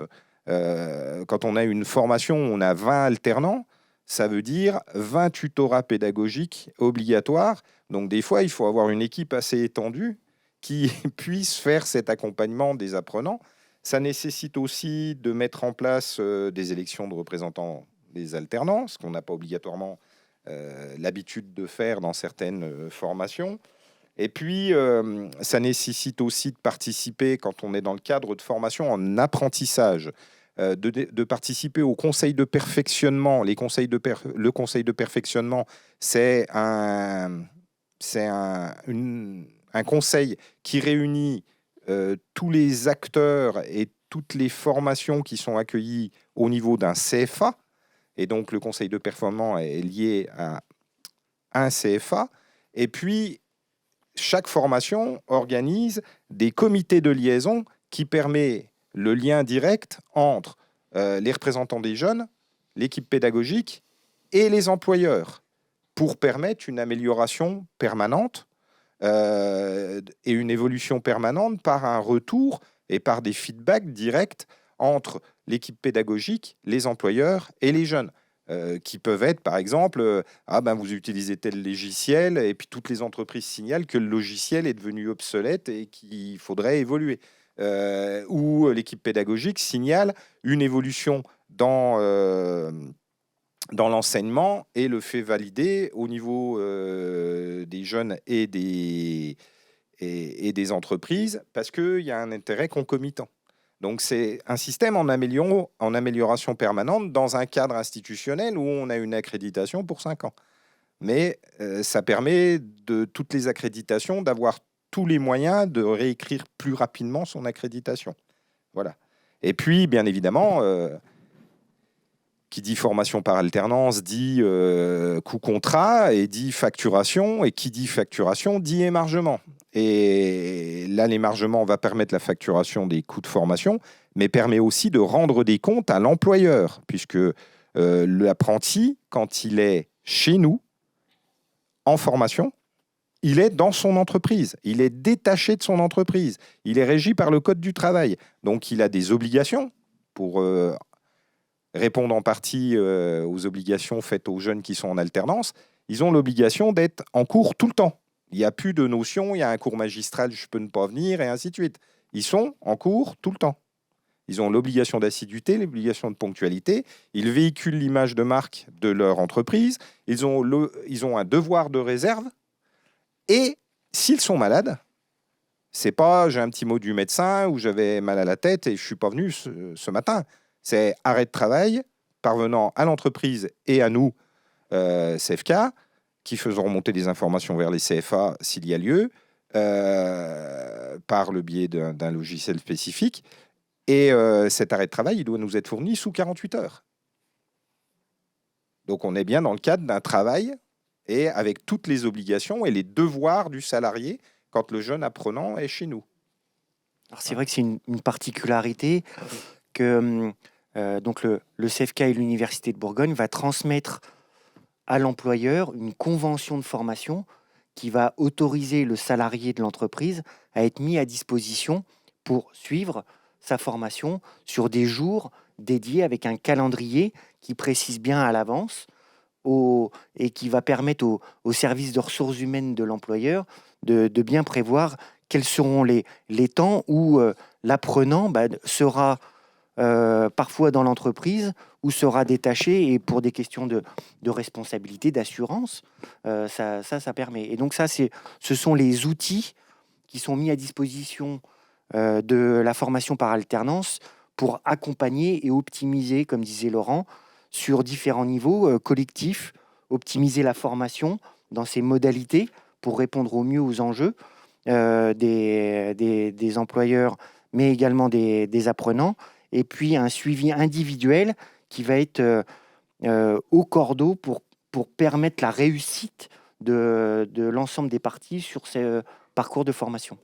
quand on a une formation, on a 20 alternants, ça veut dire 20 tutorats pédagogiques obligatoires. Donc des fois, il faut avoir une équipe assez étendue qui puisse faire cet accompagnement des apprenants. Ça nécessite aussi de mettre en place des élections de représentants des alternants, ce qu'on n'a pas obligatoirement l'habitude de faire dans certaines formations. Et puis, ça nécessite aussi de participer, quand on est dans le cadre de formation en apprentissage, de participer au conseil de perfectionnement. Le conseil de perfectionnement, c'est un conseil qui réunit tous les acteurs et toutes les formations qui sont accueillies au niveau d'un CFA. Et donc, le conseil de performance est lié à un CFA. Et puis, chaque formation organise des comités de liaison qui permettent le lien direct entre les représentants des jeunes, l'équipe pédagogique et les employeurs pour permettre une amélioration permanente et une évolution permanente par un retour et par des feedbacks directs entre l'équipe pédagogique, les employeurs et les jeunes, qui peuvent être, par exemple, vous utilisez tel logiciel, et puis toutes les entreprises signalent que le logiciel est devenu obsolète et qu'il faudrait évoluer. Ou l'équipe pédagogique signale une évolution dans l'enseignement et le fait valider au niveau des jeunes et des entreprises, parce qu'il y a un intérêt concomitant. Donc, c'est un système en amélioration permanente dans un cadre institutionnel où on a une accréditation pour 5 ans. Mais ça permet de toutes les accréditations d'avoir tous les moyens de réécrire plus rapidement son accréditation. Voilà. Et puis, bien évidemment, qui dit formation par alternance dit coût contrat et dit facturation. Et qui dit facturation dit émargement. Et là, l'émargement va permettre la facturation des coûts de formation, mais permet aussi de rendre des comptes à l'employeur, puisque l'apprenti, quand il est chez nous, en formation, il est dans son entreprise, il est détaché de son entreprise, il est régi par le Code du travail. Donc, il a des obligations pour répondre en partie aux obligations faites aux jeunes qui sont en alternance. Ils ont l'obligation d'être en cours tout le temps. Il n'y a plus de notion, il y a un cours magistral, je peux ne pas venir, et ainsi de suite. Ils sont en cours tout le temps. Ils ont l'obligation d'assiduité, l'obligation de ponctualité. Ils véhiculent l'image de marque de leur entreprise. Ils ont un devoir de réserve. Et s'ils sont malades, c'est pas j'ai un petit mot du médecin ou j'avais mal à la tête et je suis pas venu ce matin. C'est arrêt de travail parvenant à l'entreprise et à nous, CFK, qui faisons remonter des informations vers les CFA s'il y a lieu, par le biais d'un logiciel spécifique. Et cet arrêt de travail, il doit nous être fourni sous 48 heures. Donc on est bien dans le cadre d'un travail et avec toutes les obligations et les devoirs du salarié quand le jeune apprenant est chez nous. Alors c'est vrai que c'est une particularité que donc le CFK et l'Université de Bourgogne va transmettre à l'employeur une convention de formation qui va autoriser le salarié de l'entreprise à être mis à disposition pour suivre sa formation sur des jours dédiés avec un calendrier qui précise bien à l'avance et qui va permettre au service de ressources humaines de l'employeur de bien prévoir quels seront les temps où l'apprenant sera parfois dans l'entreprise ou sera détaché, et pour des questions de responsabilité, d'assurance, ça permet. Et donc ce sont les outils qui sont mis à disposition de la formation par alternance pour accompagner et optimiser, comme disait Laurent, sur différents niveaux collectifs, optimiser la formation dans ses modalités pour répondre au mieux aux enjeux des employeurs, mais également des apprenants, et puis un suivi individuel qui va être au cordeau pour permettre la réussite de l'ensemble des parties sur ces parcours de formation.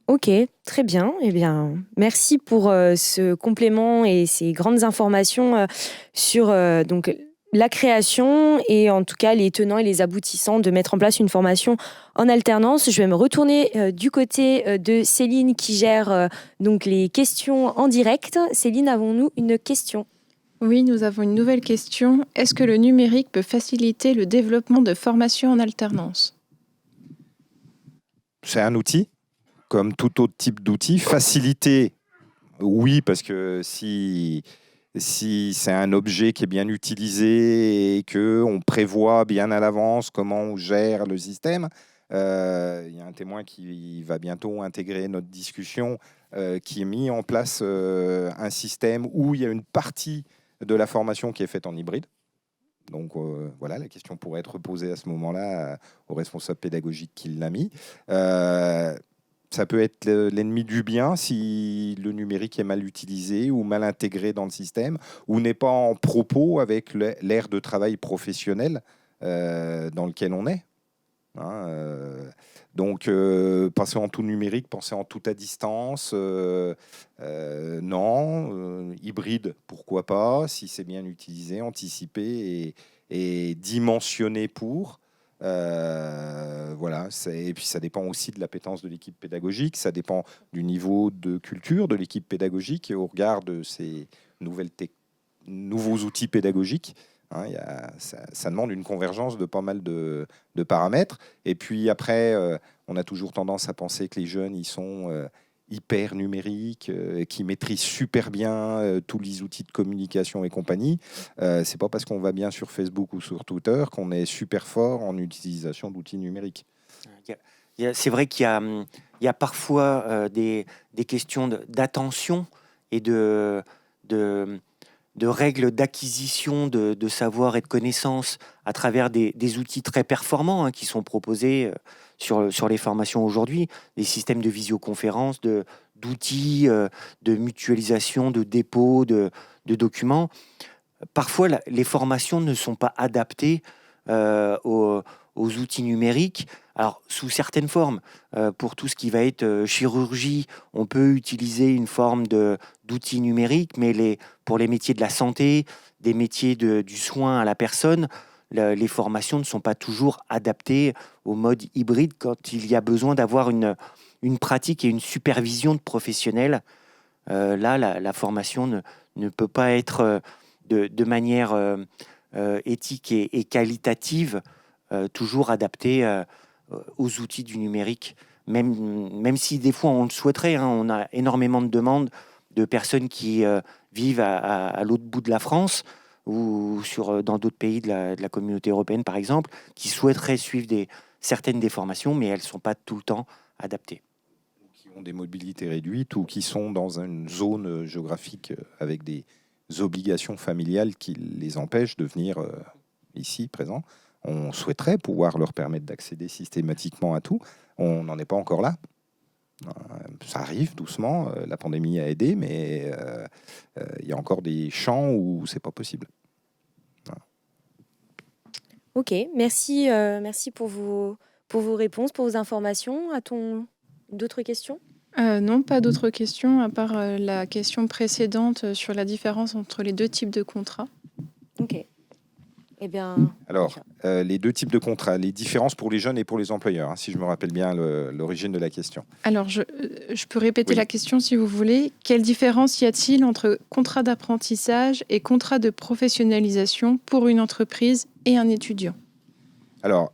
Ok, très bien. Eh bien, merci pour ce complément et ces grandes informations sur donc la création et en tout cas les tenants et les aboutissants de mettre en place une formation en alternance. Je vais me retourner du côté de Céline qui gère donc les questions en direct. Céline, avons-nous une question ? Oui, nous avons une nouvelle question. Est-ce que le numérique peut faciliter le développement de formations en alternance ? C'est un outil, comme tout autre type d'outil. Faciliter, oui, parce que si c'est un objet qui est bien utilisé et qu'on prévoit bien à l'avance comment on gère le système, il y a un témoin qui va bientôt intégrer notre discussion, qui a mis en place un système où il y a une partie de la formation qui est faite en hybride. Donc voilà, la question pourrait être posée à ce moment-là au responsable pédagogique qui l'a mis. Ça peut être l'ennemi du bien si le numérique est mal utilisé ou mal intégré dans le système ou n'est pas en propos avec l'ère de travail professionnel dans lequel on est. Donc, passer en tout numérique, penser en tout à distance, non. Hybride, pourquoi pas, si c'est bien utilisé, anticipé et dimensionné pour. Voilà, et puis ça dépend aussi de l'appétence de l'équipe pédagogique, ça dépend du niveau de culture de l'équipe pédagogique et au regard de ces nouveaux outils pédagogiques. Ça demande une convergence de pas mal de paramètres. Et puis après, on a toujours tendance à penser que les jeunes, ils sont hyper numériques, qui maîtrisent super bien tous les outils de communication et compagnie. C'est pas parce qu'on va bien sur Facebook ou sur Twitter qu'on est super fort en utilisation d'outils numériques. C'est vrai qu'il y a parfois des questions d'attention et de règles d'acquisition de savoir et de connaissances à travers des outils très performants qui sont proposés sur les formations aujourd'hui, des systèmes de visioconférence, d'outils, de mutualisation, de dépôt, de documents. Parfois, les formations ne sont pas adaptées aux outils numériques. Alors, sous certaines formes, pour tout ce qui va être chirurgie, on peut utiliser une forme d'outils numériques, mais pour les métiers de la santé, des métiers du soin à la personne, les formations ne sont pas toujours adaptées au mode hybride quand il y a besoin d'avoir une pratique et une supervision de professionnels. Là, la formation ne peut pas être de manière éthique et qualitative toujours adaptée aux outils du numérique, même si des fois on le souhaiterait. On a énormément de demandes de personnes qui vivent à l'autre bout de la France ou dans d'autres pays de la communauté européenne, par exemple, qui souhaiteraient suivre certaines des formations, mais elles ne sont pas tout le temps adaptées. Qui ont des mobilités réduites ou qui sont dans une zone géographique avec des obligations familiales qui les empêchent de venir ici, présent. On souhaiterait pouvoir leur permettre d'accéder systématiquement à tout. On n'en est pas encore là. Ça arrive doucement. La pandémie a aidé, mais il y a encore des champs où c'est pas possible. Voilà. Ok, merci pour vos réponses, pour vos informations. A-t-on d'autres questions ? Non, pas d'autres questions, à part la question précédente sur la différence entre les deux types de contrats. Ok. Eh bien, alors, les deux types de contrats, les différences pour les jeunes et pour les employeurs, si je me rappelle bien l'origine de la question. Alors, je peux répéter la question si vous voulez. Quelle différence y a-t-il entre contrat d'apprentissage et contrat de professionnalisation pour une entreprise et un étudiant ? Alors,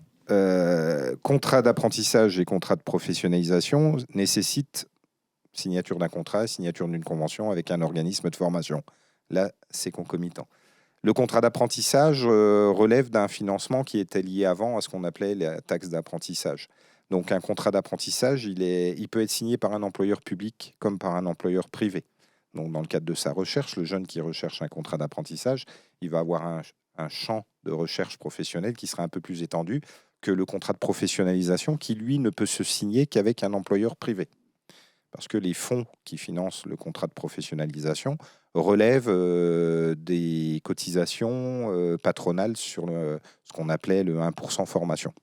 contrat d'apprentissage et contrat de professionnalisation nécessitent signature d'un contrat, signature d'une convention avec un organisme de formation. Là, c'est concomitant. Le contrat d'apprentissage relève d'un financement qui était lié avant à ce qu'on appelait la taxe d'apprentissage. Donc un contrat d'apprentissage, il peut être signé par un employeur public comme par un employeur privé. Donc dans le cadre de sa recherche, le jeune qui recherche un contrat d'apprentissage, il va avoir un champ de recherche professionnelle qui sera un peu plus étendu que le contrat de professionnalisation qui, lui, ne peut se signer qu'avec un employeur privé. Parce que les fonds qui financent le contrat de professionnalisation relèvent des cotisations patronales sur ce qu'on appelait le 1% formation.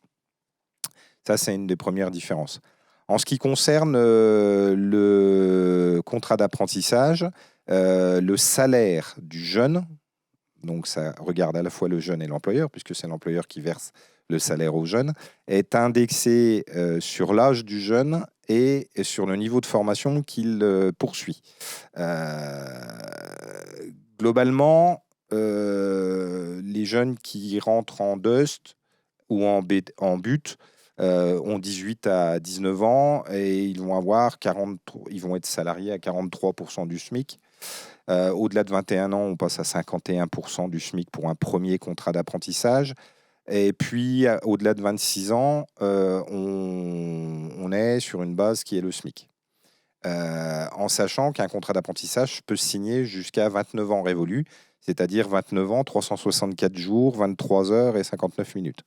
Ça, c'est une des premières différences. En ce qui concerne le contrat d'apprentissage, le salaire du jeune, donc ça regarde à la fois le jeune et l'employeur, puisque c'est l'employeur qui verse le salaire au jeune, est indexé sur l'âge du jeune et sur le niveau de formation qu'il poursuit. Globalement, les jeunes qui rentrent en DUST ou en BUT ont 18 à 19 ans et ils vont être salariés à 43% du SMIC. Au-delà de 21 ans, on passe à 51% du SMIC pour un premier contrat d'apprentissage. Et puis, au-delà de 26 ans, on est sur une base qui est le SMIC. En sachant qu'un contrat d'apprentissage peut se signer jusqu'à 29 ans révolus, c'est-à-dire 29 ans, 364 jours, 23 heures et 59 minutes.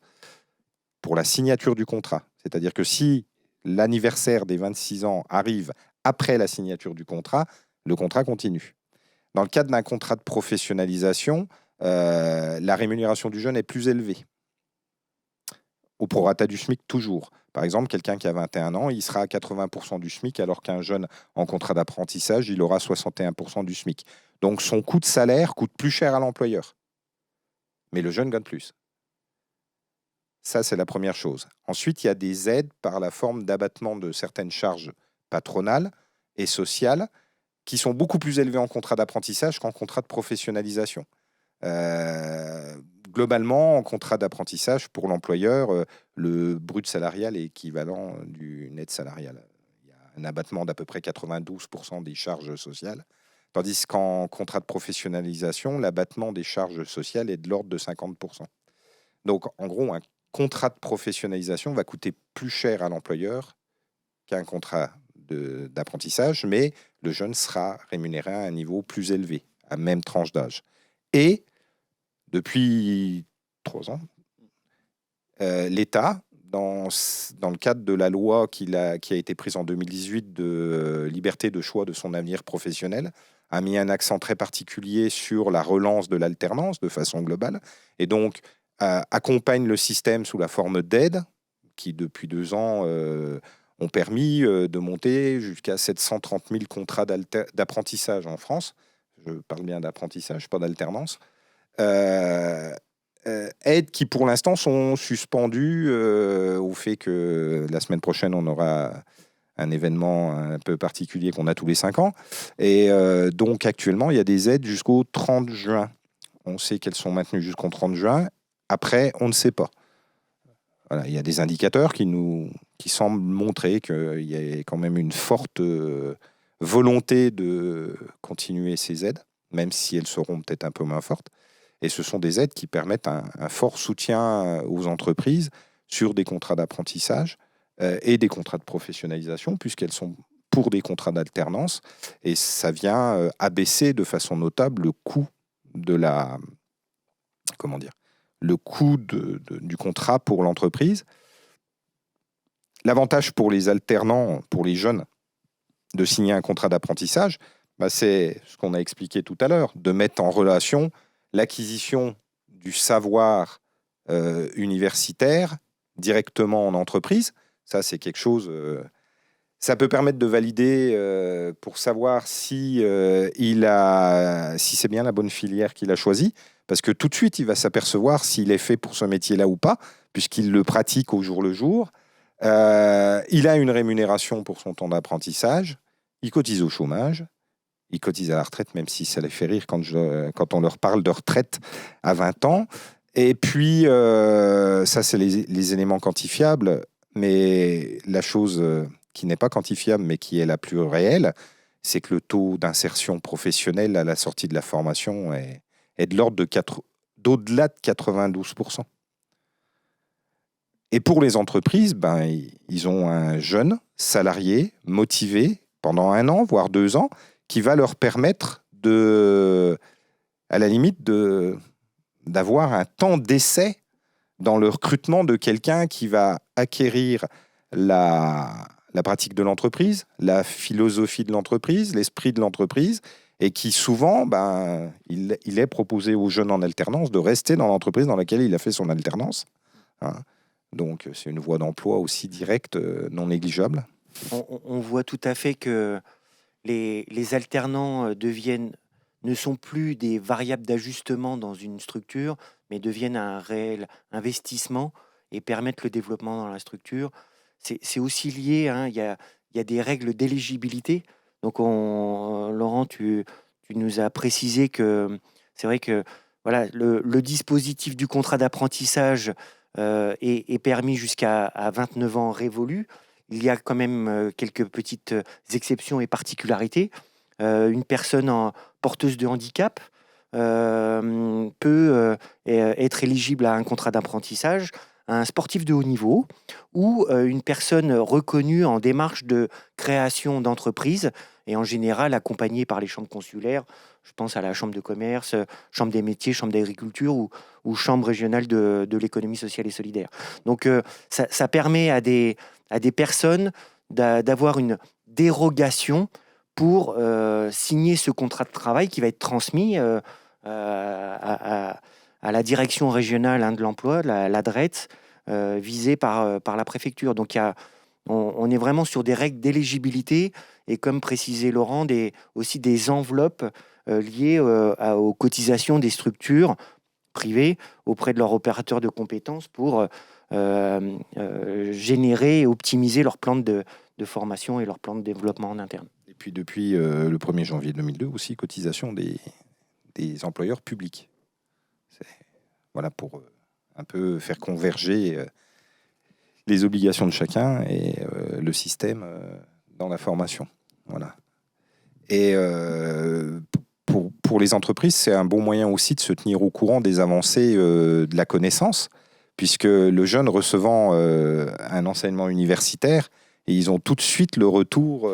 Pour la signature du contrat. C'est-à-dire que si l'anniversaire des 26 ans arrive après la signature du contrat, le contrat continue. Dans le cadre d'un contrat de professionnalisation, la rémunération du jeune est plus élevée. Au prorata du SMIC, toujours. Par exemple, quelqu'un qui a 21 ans, il sera à 80% du SMIC, alors qu'un jeune en contrat d'apprentissage, il aura 61% du SMIC. Donc son coût de salaire coûte plus cher à l'employeur. Mais le jeune gagne plus. Ça, c'est la première chose. Ensuite, il y a des aides par la forme d'abattement de certaines charges patronales et sociales qui sont beaucoup plus élevées en contrat d'apprentissage qu'en contrat de professionnalisation. Globalement, en contrat d'apprentissage, pour l'employeur, le brut salarial est équivalent du net salarial. Il y a un abattement d'à peu près 92% des charges sociales, tandis qu'en contrat de professionnalisation, l'abattement des charges sociales est de l'ordre de 50%. Donc, en gros, un contrat de professionnalisation va coûter plus cher à l'employeur qu'un contrat d'apprentissage, mais le jeune sera rémunéré à un niveau plus élevé, à même tranche d'âge. Et depuis 3 ans, l'État, dans le cadre de la loi qui a été prise en 2018 de liberté de choix de son avenir professionnel, a mis un accent très particulier sur la relance de l'alternance de façon globale, et donc accompagne le système sous la forme d'aides qui, depuis 2 ans, ont permis de monter jusqu'à 730 000 contrats d'apprentissage en France. Je parle bien d'apprentissage, pas d'alternance. Aides qui, pour l'instant, sont suspendues au fait que la semaine prochaine, on aura un événement un peu particulier qu'on a tous les 5 ans. Et donc, actuellement, il y a des aides jusqu'au 30 juin. On sait qu'elles sont maintenues jusqu'au 30 juin. Après, on ne sait pas. Voilà, il y a des indicateurs qui semblent montrer qu'il y a quand même une forte volonté de continuer ces aides, même si elles seront peut-être un peu moins fortes. Et ce sont des aides qui permettent un fort soutien aux entreprises sur des contrats d'apprentissage et des contrats de professionnalisation, puisqu'elles sont pour des contrats d'alternance. Et ça vient abaisser de façon notable le coût de le coût du contrat pour l'entreprise. L'avantage pour les alternants, pour les jeunes, de signer un contrat d'apprentissage, c'est ce qu'on a expliqué tout à l'heure, de mettre en relation l'acquisition du savoir universitaire directement en entreprise. Ça, c'est quelque chose... ça peut permettre de valider pour savoir si c'est bien la bonne filière qu'il a choisie, parce que tout de suite, il va s'apercevoir s'il est fait pour ce métier-là ou pas, puisqu'il le pratique au jour le jour. Il a une rémunération pour son temps d'apprentissage, il cotise au chômage, il cotise à la retraite, même si ça les fait rire quand on leur parle de retraite à 20 ans. Et puis, ça, c'est les éléments quantifiables, mais la chose qui n'est pas quantifiable, mais qui est la plus réelle, c'est que le taux d'insertion professionnelle à la sortie de la formation est de l'ordre d'au-delà de 92%. Et pour les entreprises, ils ont un jeune salarié motivé pendant 1 an, voire 2 ans, qui va leur permettre à la limite, d'avoir un temps d'essai dans le recrutement de quelqu'un qui va acquérir la pratique de l'entreprise, la philosophie de l'entreprise, l'esprit de l'entreprise, et qui souvent, il est proposé aux jeunes en alternance de rester dans l'entreprise dans laquelle il a fait son alternance. Hein. Donc, c'est une voie d'emploi aussi directe, non négligeable. On voit tout à fait que les alternants ne sont plus des variables d'ajustement dans une structure, mais deviennent un réel investissement et permettent le développement dans la structure. C'est aussi lié, hein, il y a des règles d'éligibilité. Donc, Laurent, tu nous as précisé que c'est vrai que voilà, le dispositif du contrat d'apprentissage est permis jusqu'à 29 ans révolus. Il y a quand même quelques petites exceptions et particularités. Une personne porteuse de handicap peut être éligible à un contrat d'apprentissage, un sportif de haut niveau ou une personne reconnue en démarche de création d'entreprise et en général accompagnée par les chambres consulaires. Je pense à la chambre de commerce, chambre des métiers, chambre d'agriculture ou chambre régionale de l'économie sociale et solidaire. Donc ça permet à des personnes d'avoir une dérogation pour signer ce contrat de travail qui va être transmis à la direction régionale de l'emploi, la DRET, visée par la préfecture. Donc on est vraiment sur des règles d'éligibilité et, comme précisait Laurent, aussi des enveloppes liées aux cotisations des structures privées auprès de leur opérateur de compétences pour générer et optimiser leur plan de formation et leur plan de développement en interne. Et puis depuis le 1er janvier 2002 aussi, cotisation des employeurs publics. Voilà, pour un peu faire converger les obligations de chacun et le système dans la formation. Voilà. Et pour les entreprises, c'est un bon moyen aussi de se tenir au courant des avancées de la connaissance, puisque le jeune recevant un enseignement universitaire, ils ont tout de suite le retour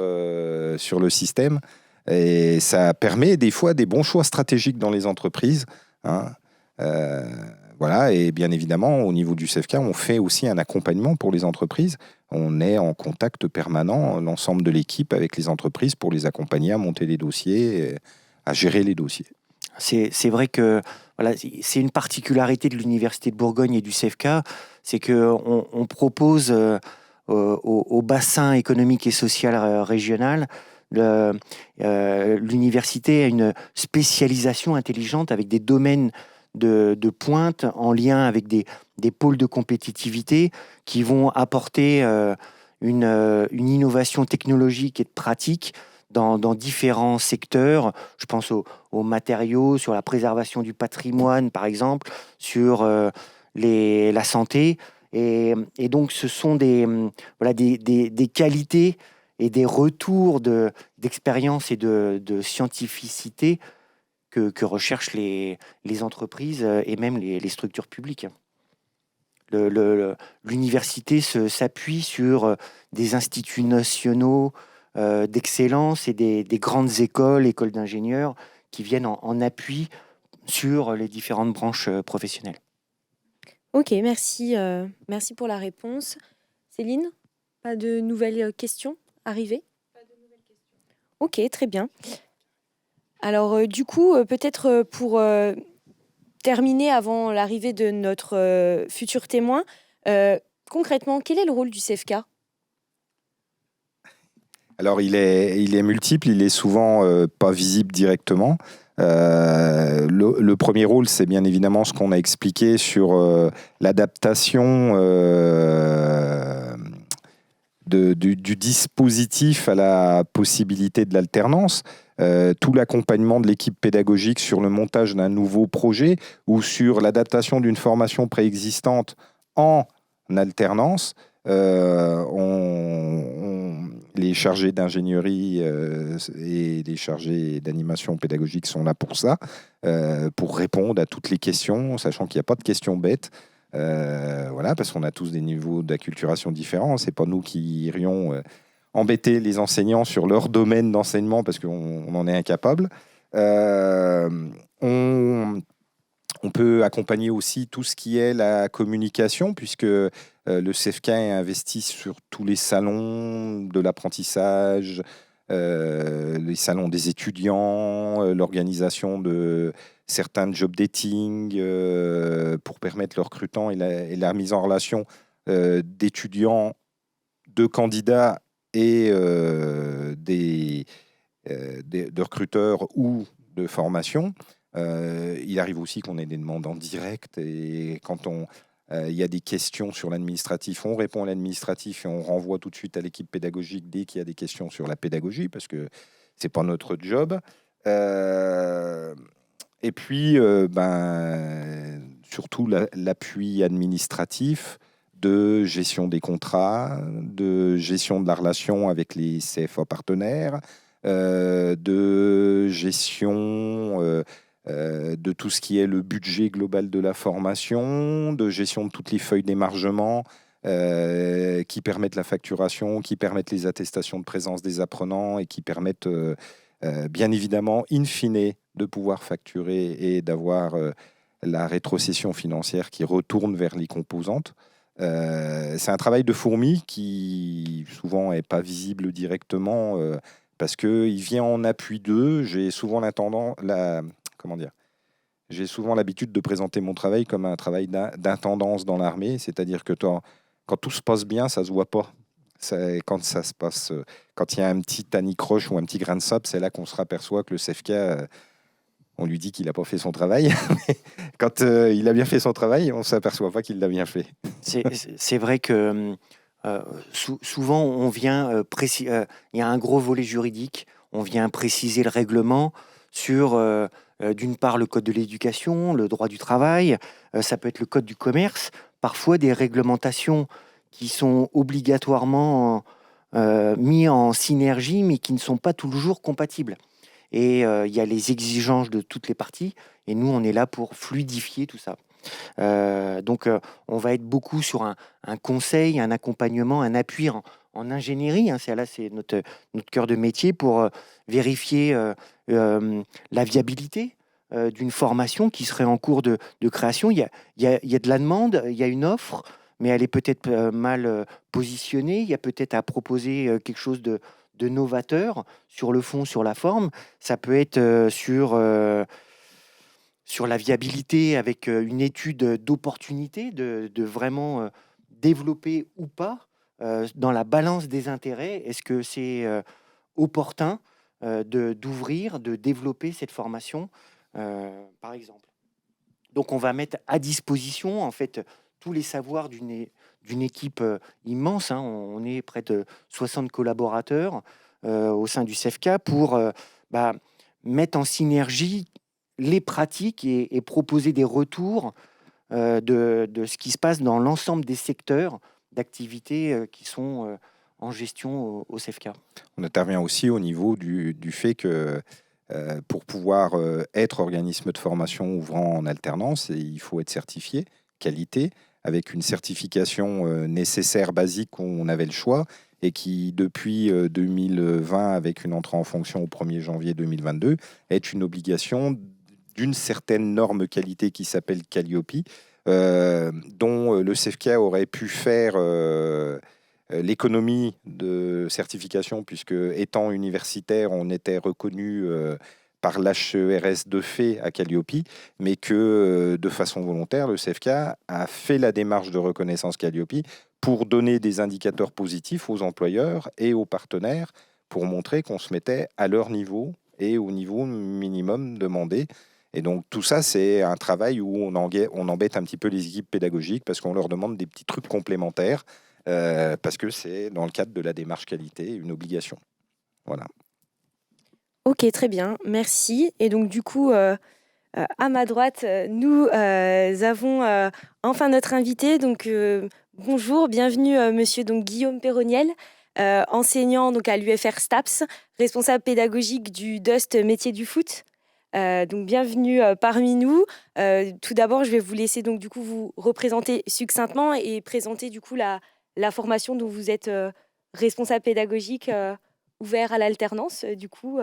sur le système, et ça permet des fois des bons choix stratégiques dans les entreprises. Hein. Voilà, et bien évidemment, au niveau du CEFCA, on fait aussi un accompagnement pour les entreprises. On est en contact permanent, l'ensemble de l'équipe, avec les entreprises pour les accompagner à monter les dossiers, à gérer les dossiers. C'est vrai que voilà, c'est une particularité de l'Université de Bourgogne et du CEFCA, c'est qu'on propose au bassin économique et social régional, l'université a une spécialisation intelligente avec des domaines de pointe en lien avec des pôles de compétitivité qui vont apporter une innovation technologique et de pratique dans différents secteurs. Je pense aux matériaux, sur la préservation du patrimoine, par exemple, sur la santé. Et donc, ce sont des qualités et des retours d'expérience et de scientificité que recherchent les entreprises et même les structures publiques. L'université s'appuie sur des instituts nationaux d'excellence et des grandes écoles d'ingénieurs qui viennent en appui sur les différentes branches professionnelles. Ok, merci. Merci pour la réponse. Céline, pas de nouvelles questions arrivées ? Pas de nouvelles questions. Ok, très bien. Alors, du coup, peut-être pour terminer avant l'arrivée de notre futur témoin, concrètement, quel est le rôle du CEFCA ? Alors, il est multiple, il est souvent pas visible directement. Le premier rôle, c'est bien évidemment ce qu'on a expliqué sur l'adaptation du dispositif à la possibilité de l'alternance. Tout l'accompagnement de l'équipe pédagogique sur le montage d'un nouveau projet ou sur l'adaptation d'une formation préexistante en alternance. Les chargés d'ingénierie et les chargés d'animation pédagogique sont là pour ça, pour répondre à toutes les questions, sachant qu'il n'y a pas de questions bêtes. Voilà, parce qu'on a tous des niveaux d'acculturation différents. C'est pas nous qui irions embêter les enseignants sur leur domaine d'enseignement parce qu'on en est incapable. On peut accompagner aussi tout ce qui est la communication, puisque le CEFCA est investi sur tous les salons de l'apprentissage, les salons des étudiants, l'organisation de certains job dating pour permettre le recrutement et la mise en relation d'étudiants, de candidats et de recruteurs ou de formation. Il arrive aussi qu'on ait des demandes en direct et quand il y a des questions sur l'administratif, on répond à l'administratif et on renvoie tout de suite à l'équipe pédagogique dès qu'il y a des questions sur la pédagogie parce que c'est pas notre job. Et puis, surtout l'appui administratif de gestion des contrats, de gestion de la relation avec les CFA partenaires, de gestion de tout ce qui est le budget global de la formation, de gestion de toutes les feuilles d'émargement qui permettent la facturation, qui permettent les attestations de présence des apprenants et qui permettent bien évidemment, in fine, de pouvoir facturer et d'avoir la rétrocession financière qui retourne vers les composantes. C'est un travail de fourmi qui souvent n'est pas visible directement parce qu'il vient en appui d'eux. J'ai souvent j'ai souvent l'habitude de présenter mon travail comme un travail d'intendance dans l'armée, c'est-à-dire que quand tout se passe bien, ça se voit pas. Quand ça se passe, quand il y a un petit anicroche ou un petit grain de sable, c'est là qu'on se aperçoit que le CEFCA, on lui dit qu'il n'a pas fait son travail. Quand il a bien fait son travail, on ne s'aperçoit pas qu'il l'a bien fait. C'est vrai que souvent, on vient il y a un gros volet juridique, on vient préciser le règlement sur, d'une part, le code de l'éducation, le droit du travail, ça peut être le code du commerce, parfois des réglementations qui sont obligatoirement mis en synergie, mais qui ne sont pas toujours compatibles. Et il y a les exigences de toutes les parties, et nous, on est là pour fluidifier tout ça. Donc, on va être beaucoup sur un conseil, un accompagnement, un appui en ingénierie. Hein, c'est notre cœur de métier pour vérifier la viabilité d'une formation qui serait en cours de création. Il y a de la demande, il y a une offre, mais elle est peut-être mal positionnée. Il y a peut-être à proposer quelque chose de novateur sur le fond, sur la forme. Ça peut être sur la viabilité avec une étude d'opportunité, de vraiment développer ou pas dans la balance des intérêts. Est-ce que c'est opportun d'ouvrir, de développer cette formation, par exemple? Donc, on va mettre à disposition, en fait, tous les savoirs d'une équipe immense. Hein. On est près de 60 collaborateurs au sein du CEFCA pour mettre en synergie les pratiques et proposer des retours de ce qui se passe dans l'ensemble des secteurs d'activité qui sont en gestion au CEFCA. On intervient aussi au niveau du fait que pour pouvoir être organisme de formation ouvrant en alternance, il faut être certifié qualité, avec une certification nécessaire, basique, où on avait le choix, et qui, depuis 2020, avec une entrée en fonction au 1er janvier 2022, est une obligation d'une certaine norme qualité qui s'appelle Calliope, dont le CEFCA aurait pu faire l'économie de certification, puisque étant universitaire, on était reconnu par l'HERS de fait à Calliope, mais que de façon volontaire, le CEFCA a fait la démarche de reconnaissance Calliope pour donner des indicateurs positifs aux employeurs et aux partenaires pour montrer qu'on se mettait à leur niveau et au niveau minimum demandé. Et donc tout ça, c'est un travail où on embête un petit peu les équipes pédagogiques parce qu'on leur demande des petits trucs complémentaires parce que c'est dans le cadre de la démarche qualité une obligation. Voilà. Ok, très bien, merci. Et donc du coup, à ma droite, nous avons enfin notre invité. Donc bonjour, bienvenue monsieur donc, Guillaume Perroniel, enseignant donc, à l'UFR STAPS, responsable pédagogique du DUST métier du foot. Donc bienvenue parmi nous. Tout d'abord, je vais vous laisser donc du coup vous représenter succinctement et présenter du coup la formation dont vous êtes responsable pédagogique ouvert à l'alternance. Du coup,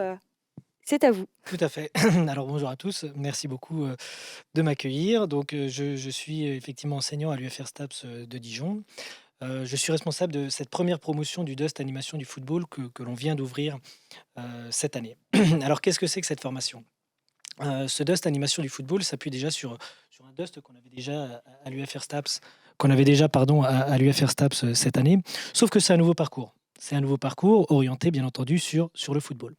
c'est à vous. Tout à fait. Alors bonjour à tous, merci beaucoup de m'accueillir. Donc je suis effectivement enseignant à l'UFR STAPS de Dijon. Je suis responsable de cette première promotion du DUST Animation du football que l'on vient d'ouvrir cette année. Alors qu'est-ce que c'est que cette formation? Ce DUST Animation du football s'appuie déjà sur un DUST qu'on avait déjà à l'UFR STAPS, à l'UFR STAPS cette année, sauf que c'est un nouveau parcours. C'est un nouveau parcours orienté, bien entendu, sur le football.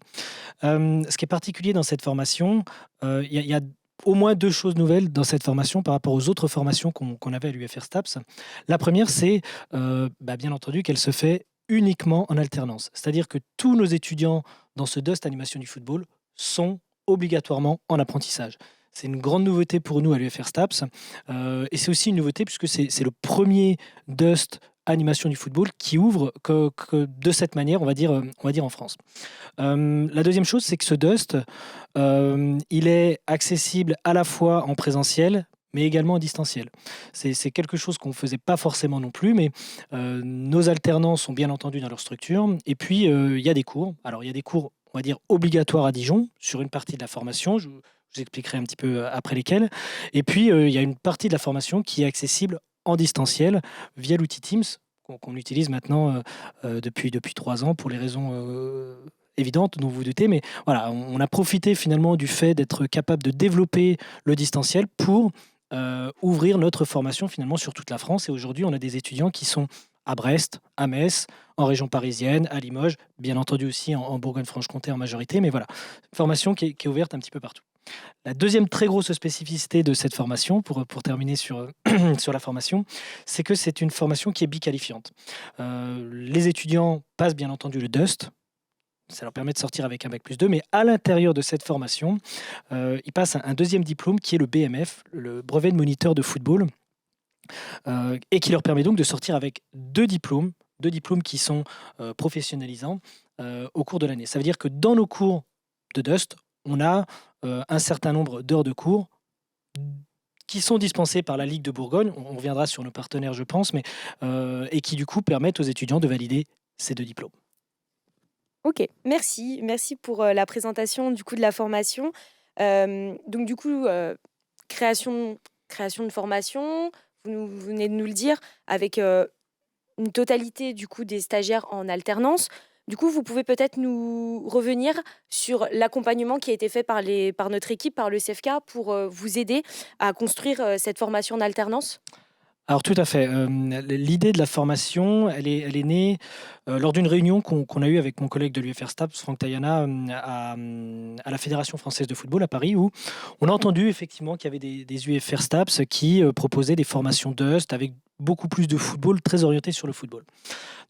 Ce qui est particulier dans cette formation, il y a au moins 2 choses nouvelles dans cette formation par rapport aux autres formations qu'on avait à l'UFR STAPS. La première, c'est bien entendu qu'elle se fait uniquement en alternance. C'est-à-dire que tous nos étudiants dans ce DUST Animation du football sont obligatoirement en apprentissage. C'est une grande nouveauté pour nous à l'UFR STAPS. Et c'est aussi une nouveauté puisque c'est le premier DUST Animation du football qui ouvre que de cette manière, on va dire en France. La deuxième chose, c'est que ce DUST, il est accessible à la fois en présentiel, mais également en distanciel. C'est quelque chose qu'on ne faisait pas forcément non plus, mais nos alternants sont bien entendu dans leur structure. Et puis, il y a des cours. Alors, il y a des cours, on va dire, obligatoires à Dijon, sur une partie de la formation. Je vous expliquerai un petit peu après lesquels. Et puis, il y a une partie de la formation qui est accessible en distanciel via l'outil Teams, qu'on utilise maintenant depuis 3 ans pour les raisons évidentes dont vous vous doutez. Mais voilà, on a profité finalement du fait d'être capable de développer le distanciel pour ouvrir notre formation finalement sur toute la France. Et aujourd'hui, on a des étudiants qui sont à Brest, à Metz, en région parisienne, à Limoges, bien entendu aussi en Bourgogne-Franche-Comté en majorité. Mais voilà, formation qui est ouverte un petit peu partout. La deuxième très grosse spécificité de cette formation, pour terminer sur la formation, c'est que c'est une formation qui est biqualifiante. Les étudiants passent bien entendu le DUST, ça leur permet de sortir avec un bac+2, mais à l'intérieur de cette formation, ils passent un deuxième diplôme qui est le BMF, le brevet de moniteur de football, et qui leur permet donc de sortir avec 2 diplômes qui sont professionnalisants au cours de l'année. Ça veut dire que dans nos cours de DUST, on a un certain nombre d'heures de cours qui sont dispensées par la Ligue de Bourgogne, on reviendra sur nos partenaires je pense, mais, et qui du coup permettent aux étudiants de valider ces 2 diplômes. Ok, merci pour la présentation du coup de la formation. Donc du coup, création de formation, vous venez de nous le dire, avec une totalité du coup des stagiaires en alternance. Du coup, vous pouvez peut-être nous revenir sur l'accompagnement qui a été fait par notre équipe, par le CFK, pour vous aider à construire cette formation en alternance. Alors tout à fait. L'idée de la formation, elle est née lors d'une réunion qu'on a eue avec mon collègue de l'UFR STAPS, Franck Tayana, à la Fédération française de football à Paris, où on a entendu effectivement qu'il y avait des UFR STAPS qui proposaient des formations DUST avec beaucoup plus de football, très orienté sur le football.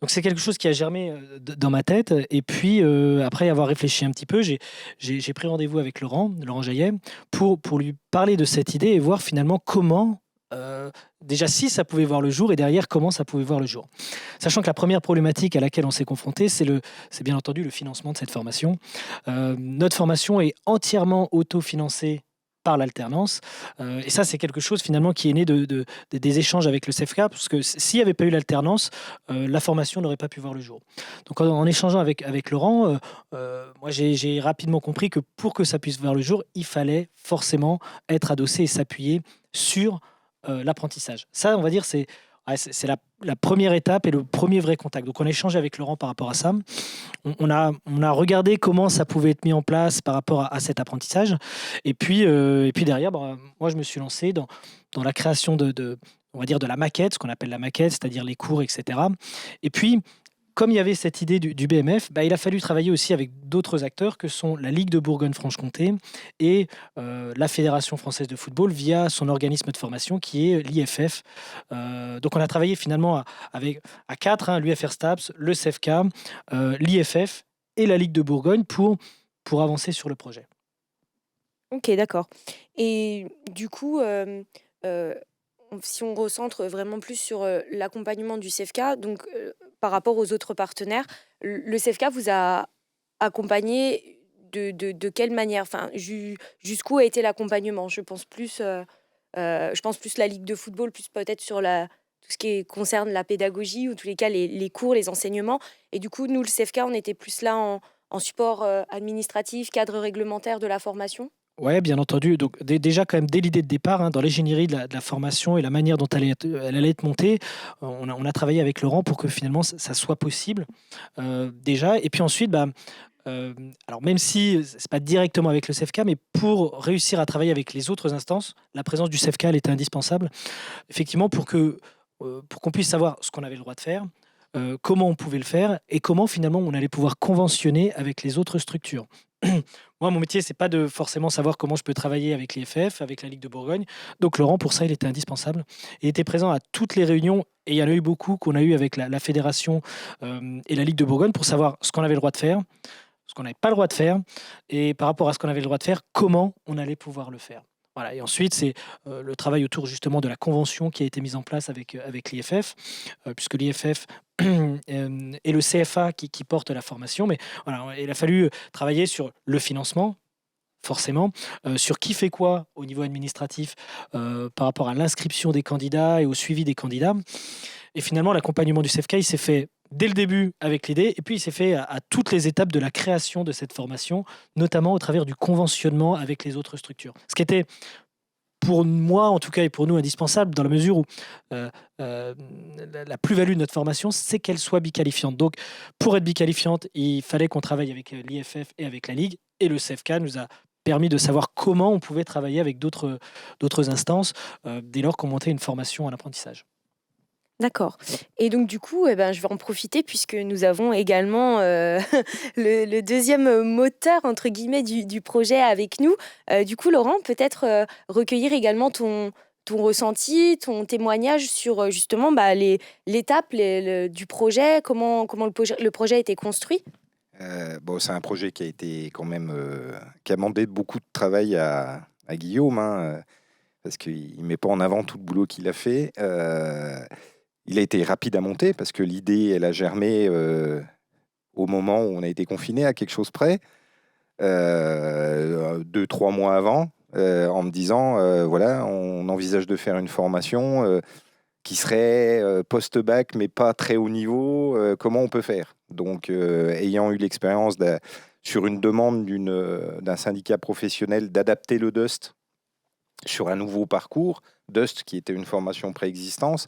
Donc c'est quelque chose qui a germé dans ma tête. Et puis, après avoir réfléchi un petit peu, j'ai pris rendez-vous avec Laurent Jaillet, pour lui parler de cette idée et voir finalement comment... déjà si ça pouvait voir le jour et derrière comment ça pouvait voir le jour. Sachant que la première problématique à laquelle on s'est confronté, c'est bien entendu le financement de cette formation. Notre formation est entièrement autofinancée par l'alternance. Et ça, c'est quelque chose finalement qui est né des échanges avec le CFK, parce que s'il n'y avait pas eu l'alternance, la formation n'aurait pas pu voir le jour. Donc en échangeant avec Laurent, moi j'ai rapidement compris que pour que ça puisse voir le jour, il fallait forcément être adossé et s'appuyer sur l'apprentissage. Ça, on va dire, c'est la première étape et le premier vrai contact. Donc on a échangé avec Laurent par rapport à ça. On a regardé comment ça pouvait être mis en place par rapport à cet apprentissage. Et puis derrière, moi je me suis lancé dans la création on va dire de la maquette, ce qu'on appelle la maquette, c'est-à-dire les cours, etc. Et puis, comme il y avait cette idée du BMF, il a fallu travailler aussi avec d'autres acteurs que sont la Ligue de Bourgogne-Franche-Comté et la Fédération française de football via son organisme de formation qui est l'IFF. Donc on a travaillé finalement à 4, l'UFR STAPS, le CFK, l'IFF et la Ligue de Bourgogne pour avancer sur le projet. Ok, d'accord. Et du coup, si on recentre vraiment plus sur l'accompagnement du CFK, donc par rapport aux autres partenaires, le CFK vous a accompagné de quelle manière, enfin, jusqu'où a été l'accompagnement? Je pense plus la ligue de football, plus peut-être sur tout ce qui concerne la pédagogie ou tous les cas les cours, les enseignements. Et du coup, nous, le CFK, on était plus là en support administratif, cadre réglementaire de la formation. Ouais, bien entendu. Donc déjà quand même dès l'idée de départ, hein, dans l'ingénierie de la formation et la manière dont elle allait être montée, on a travaillé avec Laurent pour que finalement ça soit possible déjà. Et puis ensuite, alors même si c'est pas directement avec le CFK, mais pour réussir à travailler avec les autres instances, la présence du CFK elle était indispensable. Effectivement pour qu'on puisse savoir ce qu'on avait le droit de faire, comment on pouvait le faire et comment finalement on allait pouvoir conventionner avec les autres structures. Moi, mon métier, c'est pas de forcément savoir comment je peux travailler avec l'IFF, avec la Ligue de Bourgogne. Donc Laurent, pour ça, il était indispensable. Il était présent à toutes les réunions, et il y en a eu beaucoup qu'on a eu avec la fédération et la Ligue de Bourgogne pour savoir ce qu'on avait le droit de faire, ce qu'on n'avait pas le droit de faire, et par rapport à ce qu'on avait le droit de faire, comment on allait pouvoir le faire. Voilà. Et ensuite, c'est le travail autour justement de la convention qui a été mise en place avec l'IFF, puisque l'IFF et le CFA qui porte la formation. Mais voilà, il a fallu travailler sur le financement, forcément, sur qui fait quoi au niveau administratif par rapport à l'inscription des candidats et au suivi des candidats. Et finalement, l'accompagnement du CFK, il s'est fait dès le début avec l'idée, et puis il s'est fait à toutes les étapes de la création de cette formation, notamment au travers du conventionnement avec les autres structures. Ce qui était pour moi, en tout cas, et pour nous, indispensable dans la mesure où la plus-value de notre formation, c'est qu'elle soit biqualifiante. Donc, pour être biqualifiante, il fallait qu'on travaille avec l'IFF et avec la Ligue, et le CFK nous a permis de savoir comment on pouvait travailler avec d'autres instances dès lors qu'on montait une formation à l'apprentissage. D'accord. Et donc, du coup, je vais en profiter puisque nous avons également le deuxième moteur, entre guillemets, du projet avec nous. Du coup, Laurent, peut-être recueillir également ton ressenti, ton témoignage sur justement l'étape du projet, comment le projet a été construit. C'est un projet qui a été quand même qui a demandé beaucoup de travail à Guillaume, hein, parce qu'il ne met pas en avant tout le boulot qu'il a fait. Il a été rapide à monter parce que l'idée, elle a germé au moment où on a été confiné à quelque chose près, 2-3 mois avant, en me disant, voilà, on envisage de faire une formation qui serait post-bac, mais pas très haut niveau. Comment on peut faire? Donc, ayant eu l'expérience sur une demande d'un syndicat professionnel d'adapter le DUST sur un nouveau parcours, DUST qui était une formation préexistence,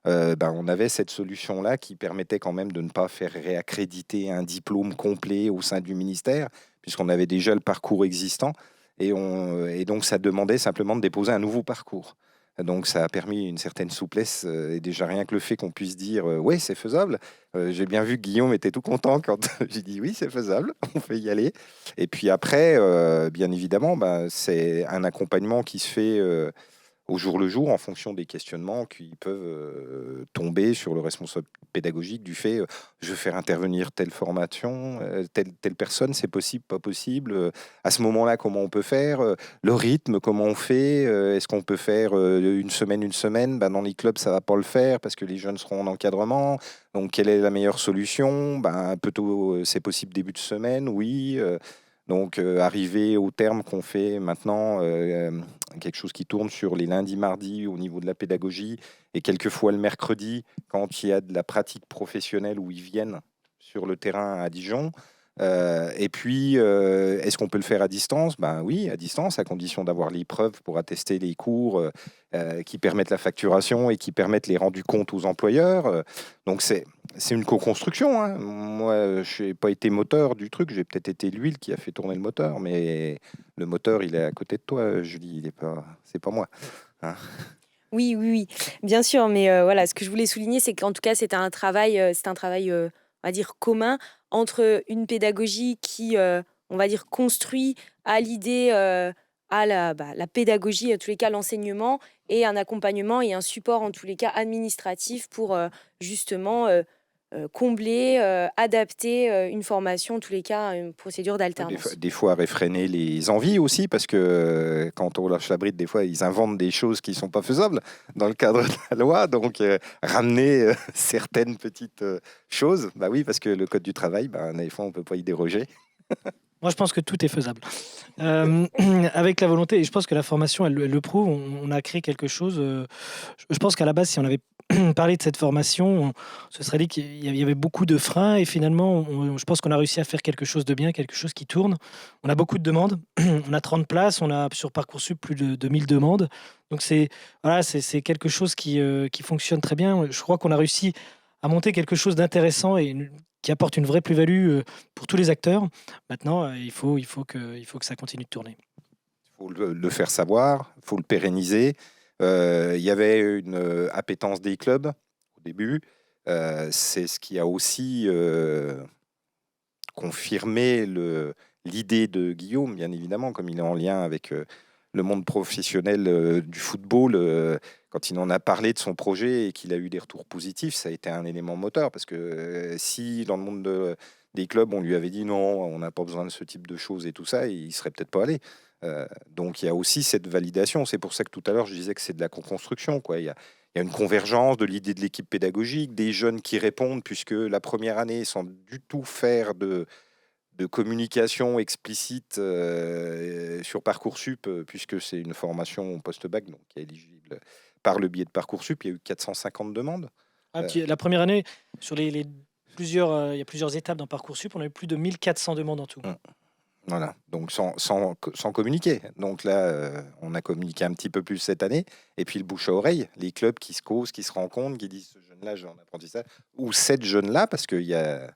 on avait cette solution-là qui permettait quand même de ne pas faire réaccréditer un diplôme complet au sein du ministère, puisqu'on avait déjà le parcours existant, et donc ça demandait simplement de déposer un nouveau parcours. Donc ça a permis une certaine souplesse, et déjà rien que le fait qu'on puisse dire ouais, c'est faisable. J'ai bien vu que Guillaume était tout content quand j'ai dit oui, c'est faisable, on peut y aller. Et puis après, bien évidemment, c'est un accompagnement qui se fait au jour le jour en fonction des questionnements qui peuvent tomber sur le responsable pédagogique du fait je veux faire intervenir telle formation, telle personne, c'est possible, pas possible, à ce moment-là comment on peut faire, le rythme, comment on fait, est-ce qu'on peut faire une semaine, dans les clubs ça va pas le faire parce que les jeunes seront en encadrement, donc quelle est la meilleure solution, plutôt c'est possible début de semaine, oui. Donc, arriver au terme qu'on fait maintenant, quelque chose qui tourne sur les lundis, mardis au niveau de la pédagogie, et quelquefois le mercredi, quand il y a de la pratique professionnelle où ils viennent sur le terrain à Dijon. Et puis, est-ce qu'on peut le faire à distance? Oui, à distance, à condition d'avoir les preuves pour attester les cours qui permettent la facturation et qui permettent les rendus comptes aux employeurs. Donc, c'est une co-construction, hein. Moi, je n'ai pas été moteur du truc, j'ai peut-être été l'huile qui a fait tourner le moteur, mais le moteur, il est à côté de toi, Julie, c'est pas moi. Hein. Oui, bien sûr. Mais voilà, ce que je voulais souligner, c'est qu'en tout cas, c'est un travail, on va dire, commun entre une pédagogie qui, on va dire, construit à l'idée, à la pédagogie, en tous les cas l'enseignement, et un accompagnement et un support, en tous les cas administratif, pour justement combler, adapter une formation, en tous les cas une procédure d'alternance. Des fois réfréner les envies aussi, parce que quand on lâche la bride, des fois ils inventent des choses qui ne sont pas faisables dans le cadre de la loi, donc ramener certaines petites choses, oui, parce que le code du travail, des fois on ne peut pas y déroger. Moi, je pense que tout est faisable. Avec la volonté, et je pense que la formation, elle le prouve, on a créé quelque chose. Je pense qu'à la base, si on avait parlé de cette formation, on se serait dit qu'il y avait beaucoup de freins, et finalement, je pense qu'on a réussi à faire quelque chose de bien, quelque chose qui tourne. On a beaucoup de demandes, on a 30 places, on a sur Parcoursup plus de 1000 demandes. Donc, c'est quelque chose qui fonctionne très bien. Je crois qu'on a réussi à monter quelque chose d'intéressant et qui apporte une vraie plus-value pour tous les acteurs. Maintenant, il faut que ça continue de tourner. Il faut le faire savoir, il faut le pérenniser. Il y avait une appétence des clubs au début. C'est ce qui a aussi confirmé l'idée de Guillaume, bien évidemment, comme il est en lien avec le monde professionnel du football. Quand il en a parlé de son projet et qu'il a eu des retours positifs, ça a été un élément moteur. Parce que si dans le monde des clubs, on lui avait dit non, on n'a pas besoin de ce type de choses et tout ça, il ne serait peut-être pas allé. Donc il y a aussi cette validation. C'est pour ça que tout à l'heure, je disais que c'est de la co-construction, quoi. Il y a une convergence de l'idée de l'équipe pédagogique, des jeunes qui répondent, puisque la première année, sans du tout faire de communication explicite sur Parcoursup, puisque c'est une formation post-bac, donc qui est éligible par le biais de Parcoursup. Il y a eu 450 demandes. La première année, sur il y a plusieurs étapes dans Parcoursup, on a eu plus de 1400 demandes en tout. Voilà, donc sans communiquer. Donc là, on a communiqué un petit peu plus cette année. Et puis le bouche à oreille, les clubs qui se causent, qui se rencontrent, qui disent ce jeune-là, j'ai un apprentissage, ou cette jeune-là, parce qu'il y a...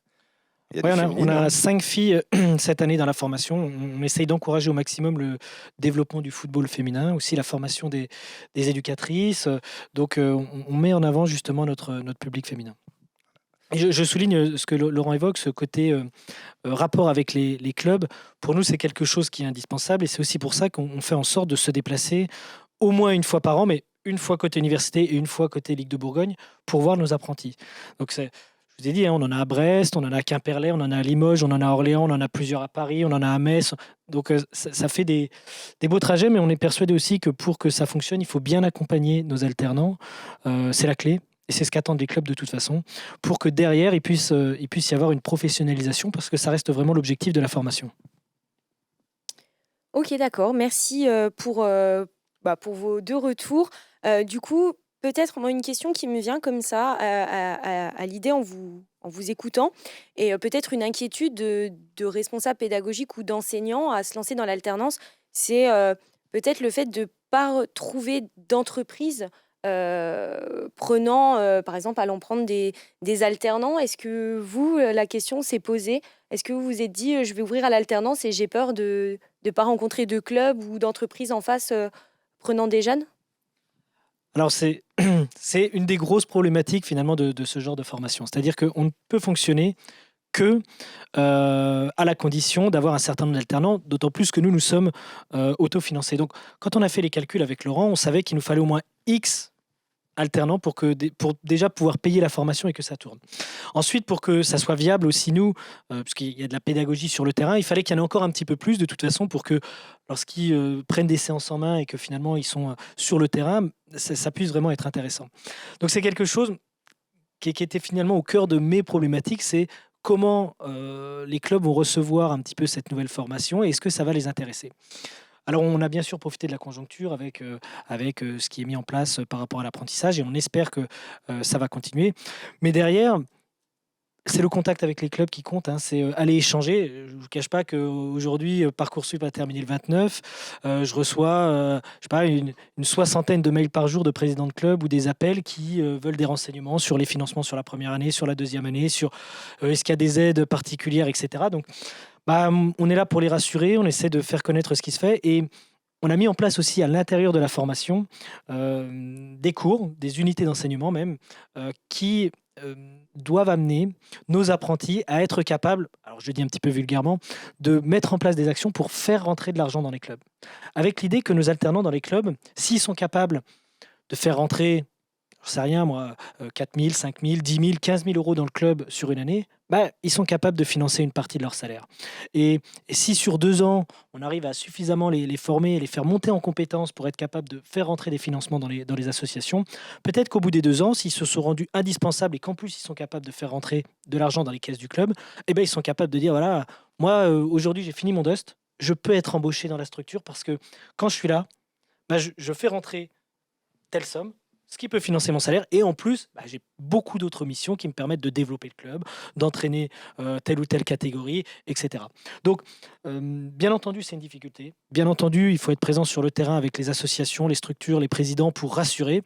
on a 5 filles cette année dans la formation. On essaye d'encourager au maximum le développement du football féminin, aussi la formation des éducatrices. Donc, on met en avant justement notre public féminin. Et je souligne ce que Laurent évoque, ce côté rapport avec les clubs. Pour nous, c'est quelque chose qui est indispensable, et c'est aussi pour ça qu'on fait en sorte de se déplacer au moins une fois par an, mais une fois côté université et une fois côté Ligue de Bourgogne, pour voir nos apprentis. Donc, je vous ai dit, on en a à Brest, on en a à Quimperlé, on en a à Limoges, on en a à Orléans, on en a plusieurs à Paris, on en a à Metz. Donc ça fait des beaux trajets, mais on est persuadé aussi que pour que ça fonctionne, il faut bien accompagner nos alternants. C'est la clé. Et c'est ce qu'attendent les clubs de toute façon, pour que derrière, il puisse y avoir une professionnalisation, parce que ça reste vraiment l'objectif de la formation. Ok, d'accord. Merci pour vos 2 retours. Du coup, peut-être moi une question qui me vient comme ça à l'idée en vous écoutant, et peut-être une inquiétude de responsable pédagogique ou d'enseignant à se lancer dans l'alternance, c'est peut-être le fait de ne pas trouver d'entreprise prenant, par exemple, allant prendre des alternants. Est-ce que vous, la question s'est posée? Est-ce que vous vous êtes dit, je vais ouvrir à l'alternance et j'ai peur de ne pas rencontrer de club ou d'entreprise en face prenant des jeunes? Alors, c'est une des grosses problématiques finalement de ce genre de formation. C'est-à-dire qu'on ne peut fonctionner que à la condition d'avoir un certain nombre d'alternants, d'autant plus que nous sommes autofinancés. Donc, quand on a fait les calculs avec Laurent, on savait qu'il nous fallait au moins X alternants pour déjà pouvoir payer la formation et que ça tourne. Ensuite, pour que ça soit viable aussi, nous, puisqu'il y a de la pédagogie sur le terrain, il fallait qu'il y en ait encore un petit peu plus de toute façon, pour que lorsqu'ils prennent des séances en main et que finalement ils sont sur le terrain, ça puisse vraiment être intéressant. Donc c'est quelque chose qui était finalement au cœur de mes problématiques, c'est comment les clubs vont recevoir un petit peu cette nouvelle formation et est-ce que ça va les intéresser. Alors, on a bien sûr profité de la conjoncture avec ce qui est mis en place par rapport à l'apprentissage, et on espère que ça va continuer. Mais derrière, c'est le contact avec les clubs qui compte, hein. C'est aller échanger. Je ne vous cache pas qu'aujourd'hui, Parcoursup a terminé le 29. Je reçois je sais pas, une soixantaine de mails par jour de présidents de clubs ou des appels qui veulent des renseignements sur les financements sur la première année, sur la deuxième année, sur est-ce qu'il y a des aides particulières, etc. Donc, on est là pour les rassurer, on essaie de faire connaître ce qui se fait, et on a mis en place aussi à l'intérieur de la formation des cours, des unités d'enseignement même, qui doivent amener nos apprentis à être capables, alors je dis un petit peu vulgairement, de mettre en place des actions pour faire rentrer de l'argent dans les clubs. Avec l'idée que nos alternants dans les clubs, s'ils sont capables de faire rentrer, j'en sais rien moi, 4 000, 5 000, 10 000, 15 000 euros dans le club sur une année, bah, ils sont capables de financer une partie de leur salaire. Et si sur 2 ans, on arrive à suffisamment les former et les faire monter en compétences pour être capable de faire rentrer des financements dans les associations, peut-être qu'au bout des 2 ans, s'ils se sont rendus indispensables et qu'en plus ils sont capables de faire rentrer de l'argent dans les caisses du club, eh ben, ils sont capables de dire, voilà, moi aujourd'hui j'ai fini mon Dust, je peux être embauché dans la structure parce que quand je suis là, bah, je fais rentrer telle somme, ce qui peut financer mon salaire. Et en plus, bah, j'ai beaucoup d'autres missions qui me permettent de développer le club, d'entraîner telle ou telle catégorie, etc. Donc, bien entendu, c'est une difficulté. Bien entendu, il faut être présent sur le terrain avec les associations, les structures, les présidents pour rassurer.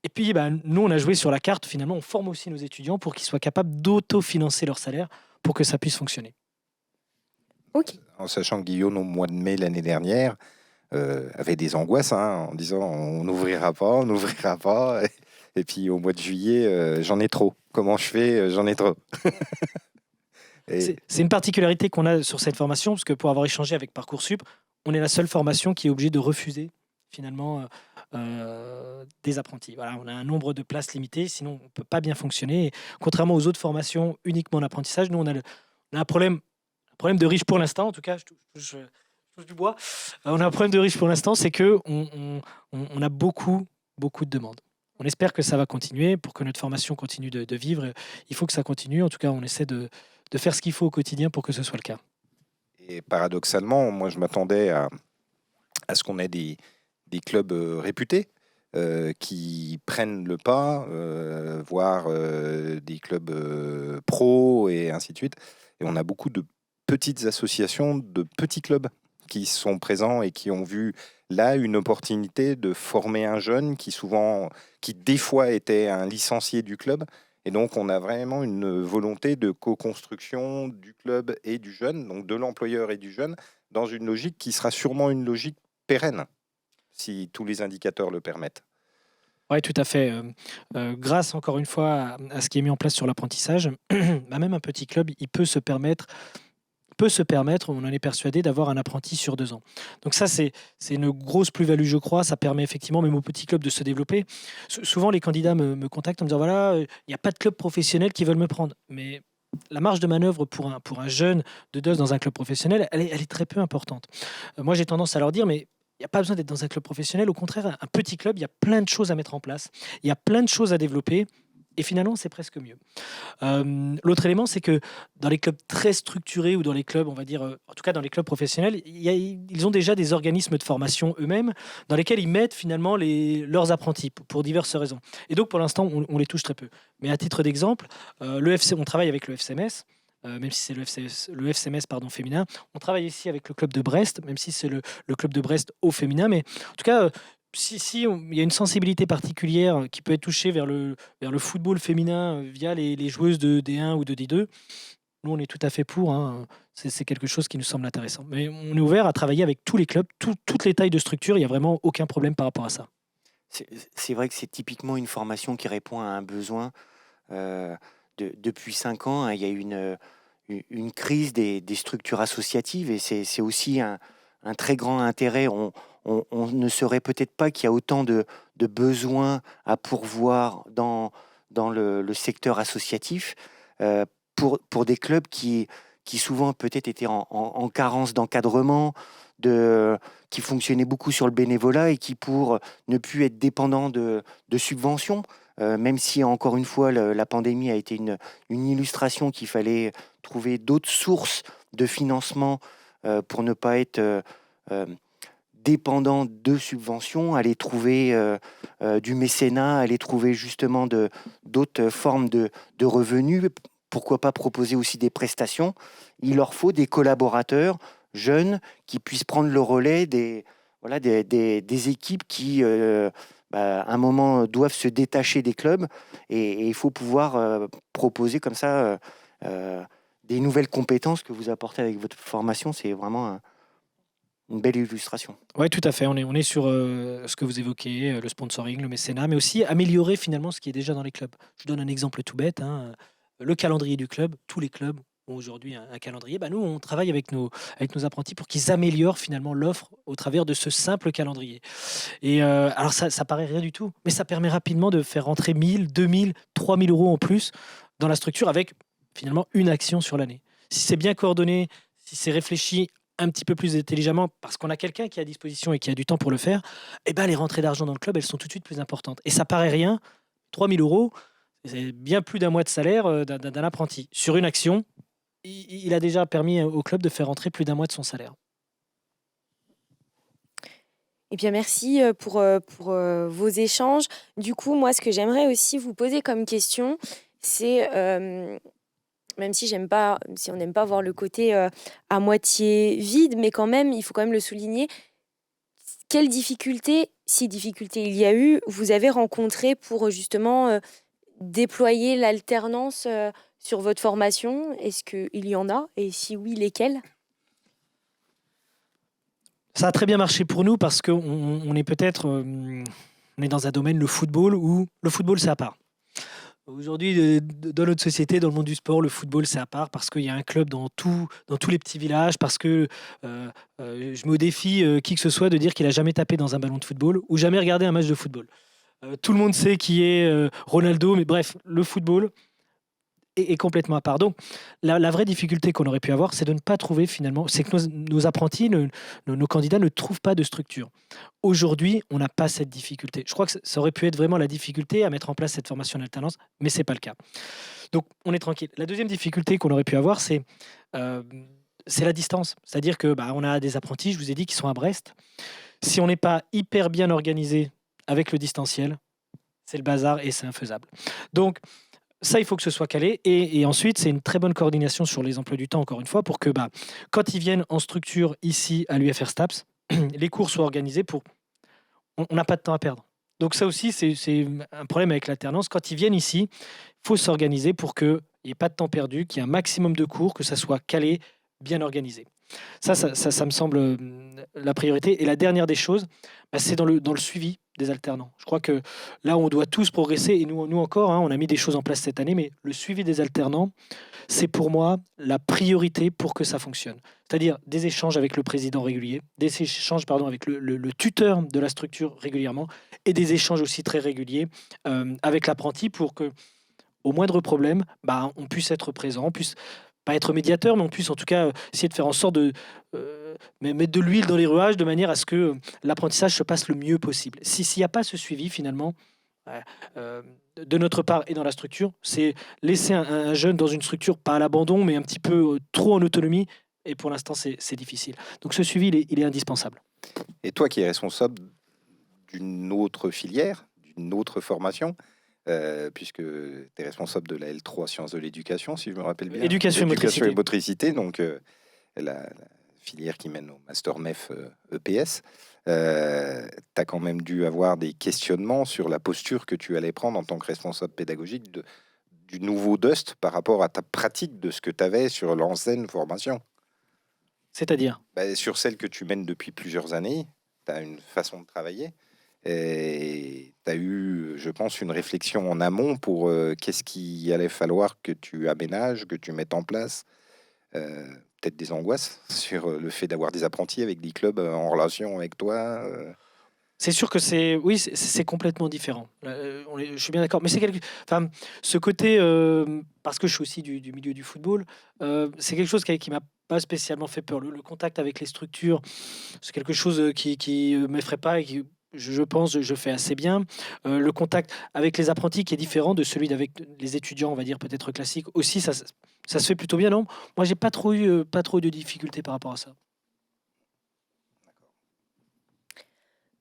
Et puis, bah, nous, on a joué sur la carte. Finalement, on forme aussi nos étudiants pour qu'ils soient capables d'autofinancer leur salaire pour que ça puisse fonctionner. Ok. En sachant que Guillaume, au mois de mai l'année dernière, avait des angoisses en disant on n'ouvrira pas. Et puis au mois de juillet, j'en ai trop. Comment je fais? J'en ai trop. Et C'est une particularité qu'on a sur cette formation, parce que pour avoir échangé avec Parcoursup, on est la seule formation qui est obligée de refuser finalement des apprentis. Voilà, on a un nombre de places limité, sinon on ne peut pas bien fonctionner. Et contrairement aux autres formations uniquement en apprentissage, nous on a un problème de riche pour l'instant, en tout cas, je touche du bois. On a un problème de riche pour l'instant, c'est que on a beaucoup de demandes. On espère que ça va continuer pour que notre formation continue de vivre. Il faut que ça continue. En tout cas, on essaie de faire ce qu'il faut au quotidien pour que ce soit le cas. Et paradoxalement, moi, je m'attendais à ce qu'on ait des clubs réputés qui prennent le pas, voire des clubs pro et ainsi de suite. Et on a beaucoup de petites associations, de petits clubs qui sont présents et qui ont vu là une opportunité de former un jeune qui des fois était un licencié du club. Et donc, on a vraiment une volonté de co-construction du club et du jeune, donc de l'employeur et du jeune, dans une logique qui sera sûrement une logique pérenne, si tous les indicateurs le permettent. Oui, tout à fait. Grâce, encore une fois, à ce qui est mis en place sur l'apprentissage, bah, même un petit club, il peut se permettre, on en est persuadé, d'avoir un apprenti sur 2 ans. Donc ça, c'est une grosse plus-value, je crois. Ça permet effectivement même au petit club de se développer. Souvent, les candidats me contactent en me disant, voilà, il n'y a pas de club professionnel qui veulent me prendre. Mais la marge de manœuvre pour un jeune de DEUS dans un club professionnel, elle est très peu importante. Moi, j'ai tendance à leur dire, mais il n'y a pas besoin d'être dans un club professionnel. Au contraire, un petit club, il y a plein de choses à mettre en place. Il y a plein de choses à développer. Et finalement, c'est presque mieux. L'autre élément, c'est que dans les clubs très structurés ou dans les clubs, on va dire, en tout cas dans les clubs professionnels, ils ont déjà des organismes de formation eux-mêmes dans lesquels ils mettent finalement leurs apprentis pour diverses raisons. Et donc, pour l'instant, on les touche très peu. Mais à titre d'exemple, on travaille avec le FCMS. Même si c'est le FCMS féminin. On travaille ici avec le club de Brest, même si c'est le club de Brest au féminin. Mais en tout cas, si il y a une sensibilité particulière qui peut être touchée vers le football féminin via les joueuses de D1 ou de D2, nous, on est tout à fait pour. Hein. C'est quelque chose qui nous semble intéressant. Mais on est ouvert à travailler avec tous les clubs, toutes les tailles de structure. Il n'y a vraiment aucun problème par rapport à ça. C'est vrai que c'est typiquement une formation qui répond à un besoin. Depuis 5 ans, il y a eu une crise des structures associatives et c'est aussi un très grand intérêt. On ne saurait peut-être pas qu'il y a autant de besoins à pourvoir dans le secteur associatif pour des clubs qui souvent peut-être étaient en carence d'encadrement, qui fonctionnaient beaucoup sur le bénévolat et qui, pour ne plus être dépendants de subventions, même si encore une fois la pandémie a été une illustration qu'il fallait trouver d'autres sources de financement pour ne pas être dépendant de subventions, aller trouver du mécénat, aller trouver justement d'autres formes de revenus. Pourquoi pas proposer aussi des prestations? Il leur faut des collaborateurs jeunes qui puissent prendre le relais des équipes qui, à un moment, doivent se détacher des clubs. Et il faut pouvoir proposer comme ça des nouvelles compétences que vous apportez avec votre formation. C'est vraiment une belle illustration. Oui, tout à fait. On est sur ce que vous évoquez, le sponsoring, le mécénat, mais aussi améliorer finalement ce qui est déjà dans les clubs. Je donne un exemple tout bête. Le calendrier du club, tous les clubs ont aujourd'hui un calendrier, nous, on travaille avec nos apprentis pour qu'ils améliorent finalement l'offre au travers de ce simple calendrier. Et alors ça paraît rien du tout, mais ça permet rapidement de faire rentrer 1000, 2000, 3000 euros en plus dans la structure avec finalement une action sur l'année. Si c'est bien coordonné, si c'est réfléchi un petit peu plus intelligemment, parce qu'on a quelqu'un qui est à disposition et qui a du temps pour le faire, les rentrées d'argent dans le club, elles sont tout de suite plus importantes. Et ça paraît rien, 3000 euros, c'est bien plus d'un mois de salaire d'un apprenti. Sur une action, il a déjà permis au club de faire rentrer plus d'un mois de son salaire. Eh bien, merci pour vos échanges. Du coup, moi, ce que j'aimerais aussi vous poser comme question, c'est, même si on n'aime pas voir le côté à moitié vide, mais quand même, il faut quand même le souligner. Quelles difficultés, si difficultés il y a eu, vous avez rencontrées pour justement déployer l'alternance sur votre formation? Est-ce qu'il y en a? Et si oui, lesquelles? Ça a très bien marché pour nous parce qu'on est peut-être on est dans un domaine, le football, où le football, c'est à part. Aujourd'hui, dans notre société, dans le monde du sport, le football, c'est à part parce qu'il y a un club dans tous les petits villages, parce que je mets au défi qui que ce soit de dire qu'il a jamais tapé dans un ballon de football ou jamais regardé un match de football. Tout le monde sait qui est Ronaldo, mais bref, le football est complètement à part. Donc, la vraie difficulté qu'on aurait pu avoir, c'est de ne pas trouver finalement, c'est que nos apprentis, nos candidats ne trouvent pas de structure. Aujourd'hui, on n'a pas cette difficulté. Je crois que ça aurait pu être vraiment la difficulté à mettre en place cette formation en alternance, mais c'est pas le cas. Donc, on est tranquille. La deuxième difficulté qu'on aurait pu avoir, c'est la distance. C'est-à-dire que on a des apprentis, je vous ai dit, qui sont à Brest. Si on n'est pas hyper bien organisé avec le distanciel, c'est le bazar et c'est infaisable. Donc, ça, il faut que ce soit calé. Et ensuite, c'est une très bonne coordination sur les emplois du temps, encore une fois, pour que quand ils viennent en structure ici à l'UFR STAPS, les cours soient organisés pour... On n'a pas de temps à perdre. Donc ça aussi, c'est un problème avec l'alternance. Quand ils viennent ici, il faut s'organiser pour qu'il n'y ait pas de temps perdu, qu'il y ait un maximum de cours, que ça soit calé, bien organisé. Ça me semble la priorité. Et la dernière des choses, c'est dans le suivi des alternants. Je crois que là, on doit tous progresser. Et nous encore, on a mis des choses en place cette année, mais le suivi des alternants, c'est pour moi la priorité pour que ça fonctionne. C'est-à-dire des échanges avec le président régulier, des échanges avec le tuteur de la structure régulièrement, et des échanges aussi très réguliers avec l'apprenti pour que, au moindre problème, on puisse être présent, on puisse pas être médiateur, mais on puisse en tout cas essayer de faire en sorte de mettre de l'huile dans les rouages de manière à ce que l'apprentissage se passe le mieux possible. S'il n'y a pas ce suivi, finalement, de notre part et dans la structure, c'est laisser un jeune dans une structure, pas à l'abandon, mais un petit peu trop en autonomie, et pour l'instant, c'est difficile. Donc ce suivi, il est indispensable. Et toi qui es responsable d'une autre filière, d'une autre formation, puisque tu es responsable de la L3 Sciences de l'éducation, si je me rappelle bien. Éducation et motricité, donc la filière qui mène au Master MEF EPS. Tu as quand même dû avoir des questionnements sur la posture que tu allais prendre en tant que responsable pédagogique du nouveau DUST par rapport à ta pratique de ce que tu avais sur l'ancienne formation. C'est-à-dire sur celle que tu mènes depuis plusieurs années, tu as une façon de travailler. Et tu as eu, je pense, une réflexion en amont pour qu'est-ce qu'il allait falloir que tu aménages, que tu mettes en place. Peut-être des angoisses sur le fait d'avoir des apprentis avec des clubs en relation avec toi. C'est sûr que c'est complètement différent. Je suis bien d'accord. Mais ce côté, parce que je suis aussi du milieu du football, c'est quelque chose qui m'a pas spécialement fait peur. Le contact avec les structures, c'est quelque chose qui m'effraie pas et qui, je pense, je fais assez bien. Le contact avec les apprentis qui est différent de celui avec les étudiants, on va dire peut-être classiques, aussi, ça se fait plutôt bien, non? Moi, j'ai pas trop eu de difficultés par rapport à ça.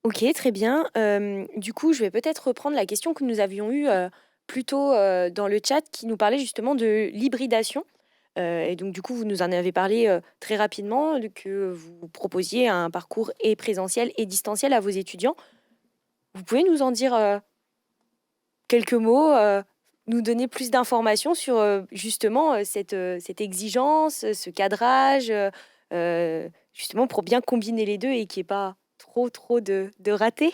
Ok, très bien. Du coup, je vais peut-être reprendre la question que nous avions eue plus tôt dans le chat qui nous parlait justement de l'hybridation. Et donc, du coup, vous nous en avez parlé très rapidement, que vous proposiez un parcours et présentiel et distanciel à vos étudiants. Vous pouvez nous en dire quelques mots, nous donner plus d'informations sur justement cette exigence, ce cadrage, justement pour bien combiner les deux et qu'il n'y ait pas trop de ratés?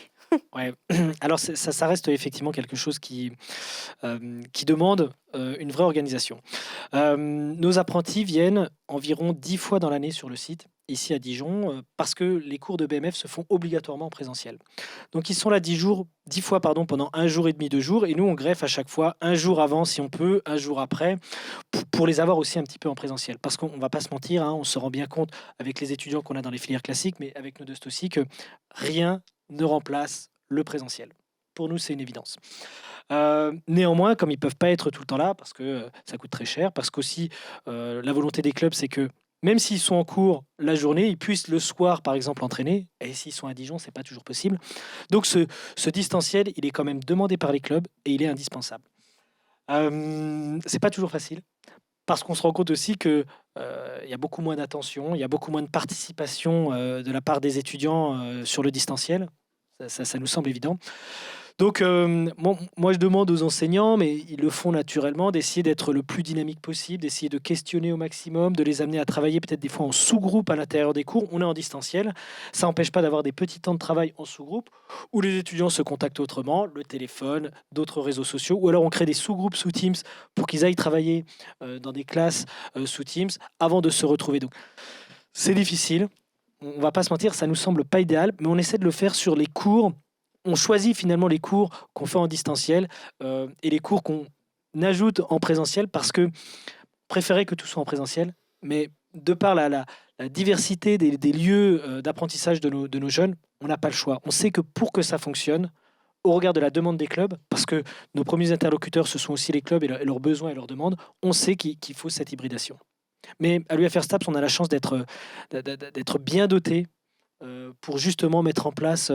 Ouais. Alors ça reste effectivement quelque chose qui demande une vraie organisation. Nos apprentis viennent environ 10 fois dans l'année sur le site, ici à Dijon, parce que les cours de BMF se font obligatoirement en présentiel. Donc ils sont là 10 fois pardon, pendant 1 jour et demi, 2 jours, et nous on greffe à chaque fois un jour avant si on peut, un jour après, pour les avoir aussi un petit peu en présentiel. Parce qu'on ne va pas se mentir, hein, on se rend bien compte avec les étudiants qu'on a dans les filières classiques, mais avec nos deux aussi, que rien ne remplace le présentiel. Pour nous, c'est une évidence. Néanmoins, comme ils peuvent pas être tout le temps là, parce que ça coûte très cher, parce qu'aussi la volonté des clubs, c'est que même s'ils sont en cours la journée, ils puissent le soir, par exemple, entraîner. Et s'ils sont à Dijon, c'est pas toujours possible. Donc ce distanciel, il est quand même demandé par les clubs et il est indispensable. C'est pas toujours facile. Parce qu'on se rend compte aussi que il y a beaucoup moins d'attention, il y a beaucoup moins de participation de la part des étudiants sur le distanciel. Ça nous semble évident. Donc, moi, je demande aux enseignants, mais ils le font naturellement, d'essayer d'être le plus dynamique possible, d'essayer de questionner au maximum, de les amener à travailler peut-être des fois en sous-groupe à l'intérieur des cours. On est en distanciel. Ça n'empêche pas d'avoir des petits temps de travail en sous-groupe où les étudiants se contactent autrement, le téléphone, d'autres réseaux sociaux, ou alors on crée des sous-groupes sous Teams pour qu'ils aillent travailler dans des classes sous Teams avant de se retrouver. Donc, c'est difficile. On va pas se mentir, ça nous semble pas idéal, mais on essaie de le faire sur les cours. On choisit finalement les cours qu'on fait en distanciel et les cours qu'on ajoute en présentiel parce que préférer que tout soit en présentiel, mais de par la diversité des lieux d'apprentissage de nos jeunes, on n'a pas le choix. On sait que pour que ça fonctionne, au regard de la demande des clubs, parce que nos premiers interlocuteurs, ce sont aussi les clubs et leurs besoins et leurs demandes, on sait qu'il faut cette hybridation. Mais à l'UFR STAPS, on a la chance d'être bien doté pour justement mettre en place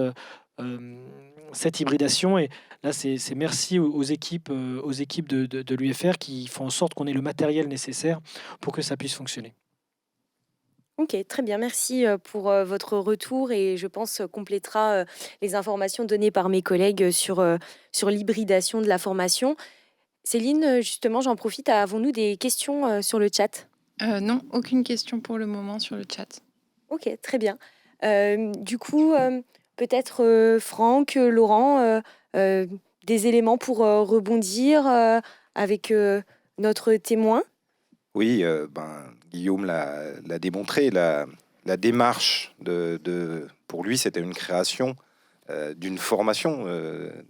cette hybridation. Et là, c'est merci aux équipes de l'UFR qui font en sorte qu'on ait le matériel nécessaire pour que ça puisse fonctionner. Ok, très bien. Merci pour votre retour et je pense complétera les informations données par mes collègues sur l'hybridation de la formation. Céline, justement, j'en profite. Avons-nous des questions sur le chat? Non, aucune question pour le moment sur le chat. Ok, très bien. Du coup, peut-être Franck, Laurent, des éléments pour rebondir avec notre témoin? Oui, Guillaume l'a démontré. La démarche pour lui, c'était une création d'une formation,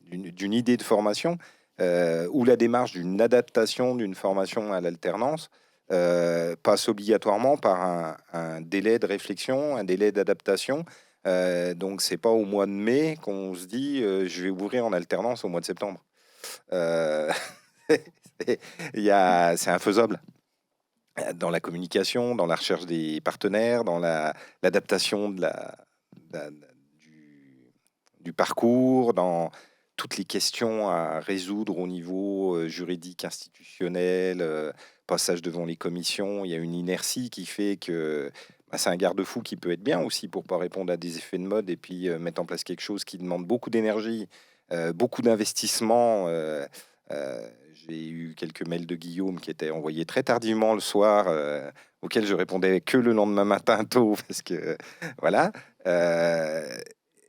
d'une idée de formation, ou la démarche d'une adaptation d'une formation à l'alternance passe obligatoirement par un délai de réflexion, un délai d'adaptation. Donc, c'est pas au mois de mai qu'on se dit je vais ouvrir en alternance au mois de septembre. C'est infaisable dans la communication, dans la recherche des partenaires, dans l'adaptation du parcours, dans toutes les questions à résoudre au niveau juridique, institutionnel, passage devant les commissions. Il y a une inertie qui fait que c'est un garde-fou qui peut être bien aussi pour pas répondre à des effets de mode et puis mettre en place quelque chose qui demande beaucoup d'énergie, beaucoup d'investissement. J'ai eu quelques mails de Guillaume qui étaient envoyés très tardivement le soir, auxquels je répondais que le lendemain matin tôt, parce que voilà,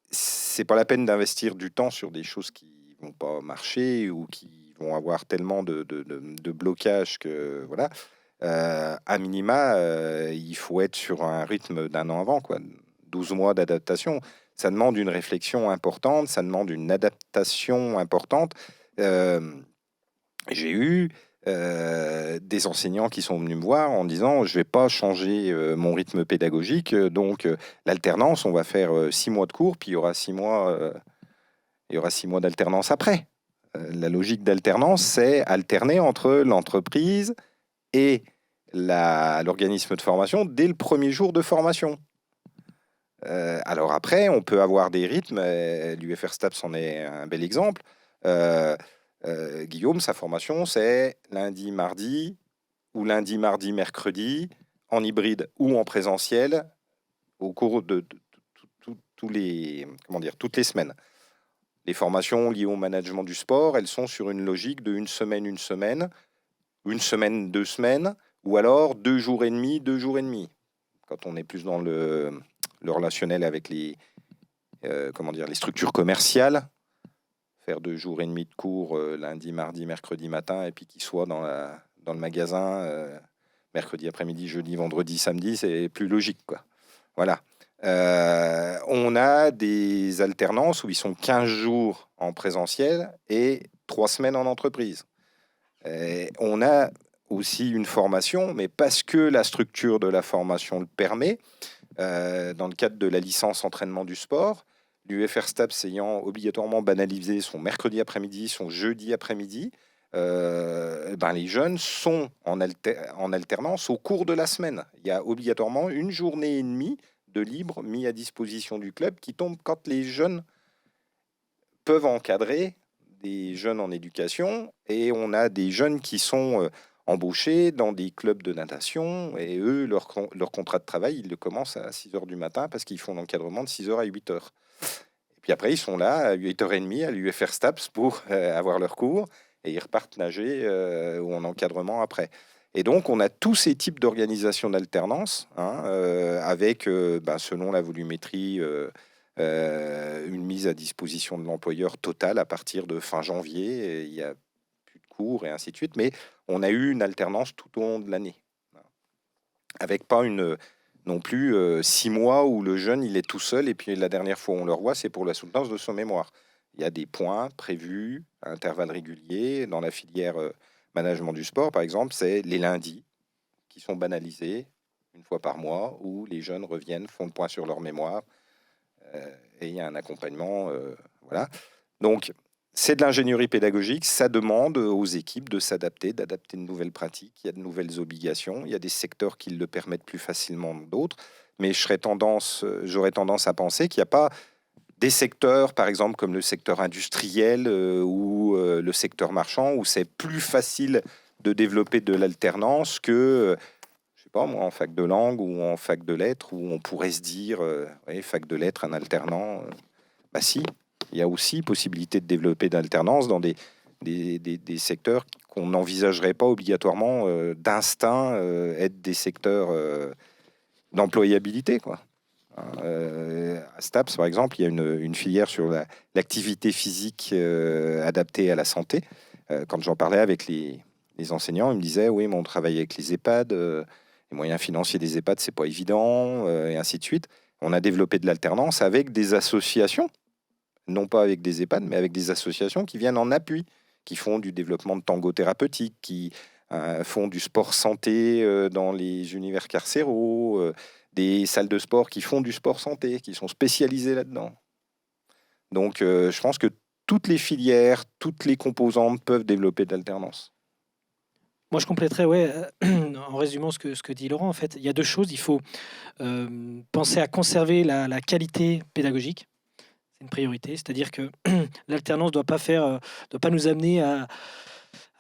c'est pas la peine d'investir du temps sur des choses qui vont pas marcher ou qui vont avoir tellement de blocages que voilà. À minima, il faut être sur un rythme d'1 an avant, quoi. 12 mois d'adaptation. Ça demande une réflexion importante, ça demande une adaptation importante. J'ai eu des enseignants qui sont venus me voir en disant je vais pas changer mon rythme pédagogique, donc l'alternance, on va faire 6 mois de cours, puis il y aura 6 mois, d'alternance après. La logique d'alternance, c'est alterner entre l'entreprise et l'organisme de formation dès le premier jour de formation. Alors après, on peut avoir des rythmes, l'UFR STAPS en est un bel exemple. Guillaume, sa formation, c'est lundi, mardi, ou lundi, mardi, mercredi, en hybride ou en présentiel, au cours de toutes les semaines. Les formations liées au management du sport, elles sont sur une logique de une semaine, 2 semaines, ou alors 2 jours et demi, 2 jours et demi. Quand on est plus dans le relationnel avec les structures commerciales, faire 2 jours et demi de cours lundi, mardi, mercredi matin, et puis qu'ils soient dans le magasin mercredi après-midi, jeudi, vendredi, samedi, c'est plus logique, quoi. Voilà. On a des alternances où ils sont 15 jours en présentiel et 3 semaines en entreprise. On a aussi une formation, mais parce que la structure de la formation le permet, dans le cadre de la licence entraînement du sport, l'UFR STAPS ayant obligatoirement banalisé son mercredi après-midi, son jeudi après-midi, les jeunes sont en alternance au cours de la semaine. Il y a obligatoirement 1 journée et demie de libre mis à disposition du club qui tombe quand les jeunes peuvent encadrer des jeunes en éducation, et on a des jeunes qui sont embauchés dans des clubs de natation, et eux, leur contrat de travail, ils le commencent à 6h du matin parce qu'ils font l'encadrement de 6h à 8h. Et puis après, ils sont là à 8h30 à l'UFR STAPS pour avoir leur cours, et ils repartent nager ou en encadrement après. Et donc, on a tous ces types d'organisation d'alternance, avec, selon la volumétrie, une mise à disposition de l'employeur totale à partir de fin janvier. Il n'y a plus de cours et ainsi de suite. Mais on a eu une alternance tout au long de l'année, avec pas non plus 6 mois où le jeune il est tout seul, et puis la dernière fois où on le revoit, c'est pour la soutenance de son mémoire. Il y a des points prévus à intervalles réguliers dans la filière management du sport, par exemple, c'est les lundis qui sont banalisés 1 fois par mois, où les jeunes reviennent, font le point sur leur mémoire, et il y a un accompagnement. Voilà. Donc, c'est de l'ingénierie pédagogique, ça demande aux équipes de s'adapter, d'adapter de nouvelles pratiques, il y a de nouvelles obligations, il y a des secteurs qui le permettent plus facilement que d'autres, mais j'aurais tendance à penser qu'il n'y a pas des secteurs, par exemple, comme le secteur industriel ou le secteur marchand, où c'est plus facile de développer de l'alternance que, je sais pas moi, en fac de langue ou en fac de lettres, où on pourrait se dire, fac de lettres, un alternant. Si, il y a aussi possibilité de développer d'alternance dans des secteurs qu'on n'envisagerait pas obligatoirement d'instinct être des secteurs d'employabilité, quoi. À STAPS, par exemple, il y a une filière sur l'activité physique adaptée à la santé. Quand j'en parlais avec les enseignants, ils me disaient oui, mais on travaille avec les EHPAD, les moyens financiers des EHPAD, c'est pas évident, et ainsi de suite. On a développé de l'alternance avec des associations, non pas avec des EHPAD, mais avec des associations qui viennent en appui, qui font du développement de tango thérapeutique, qui font du sport santé dans les univers carcéraux, des salles de sport qui font du sport santé, qui sont spécialisées là-dedans. Donc, je pense que toutes les filières, toutes les composantes peuvent développer de l'alternance. Moi, je compléterais, en résumant ce que dit Laurent. En fait, il y a 2 choses. Il faut penser à conserver la qualité pédagogique. C'est une priorité. C'est-à-dire que l'alternance ne doit pas nous amener à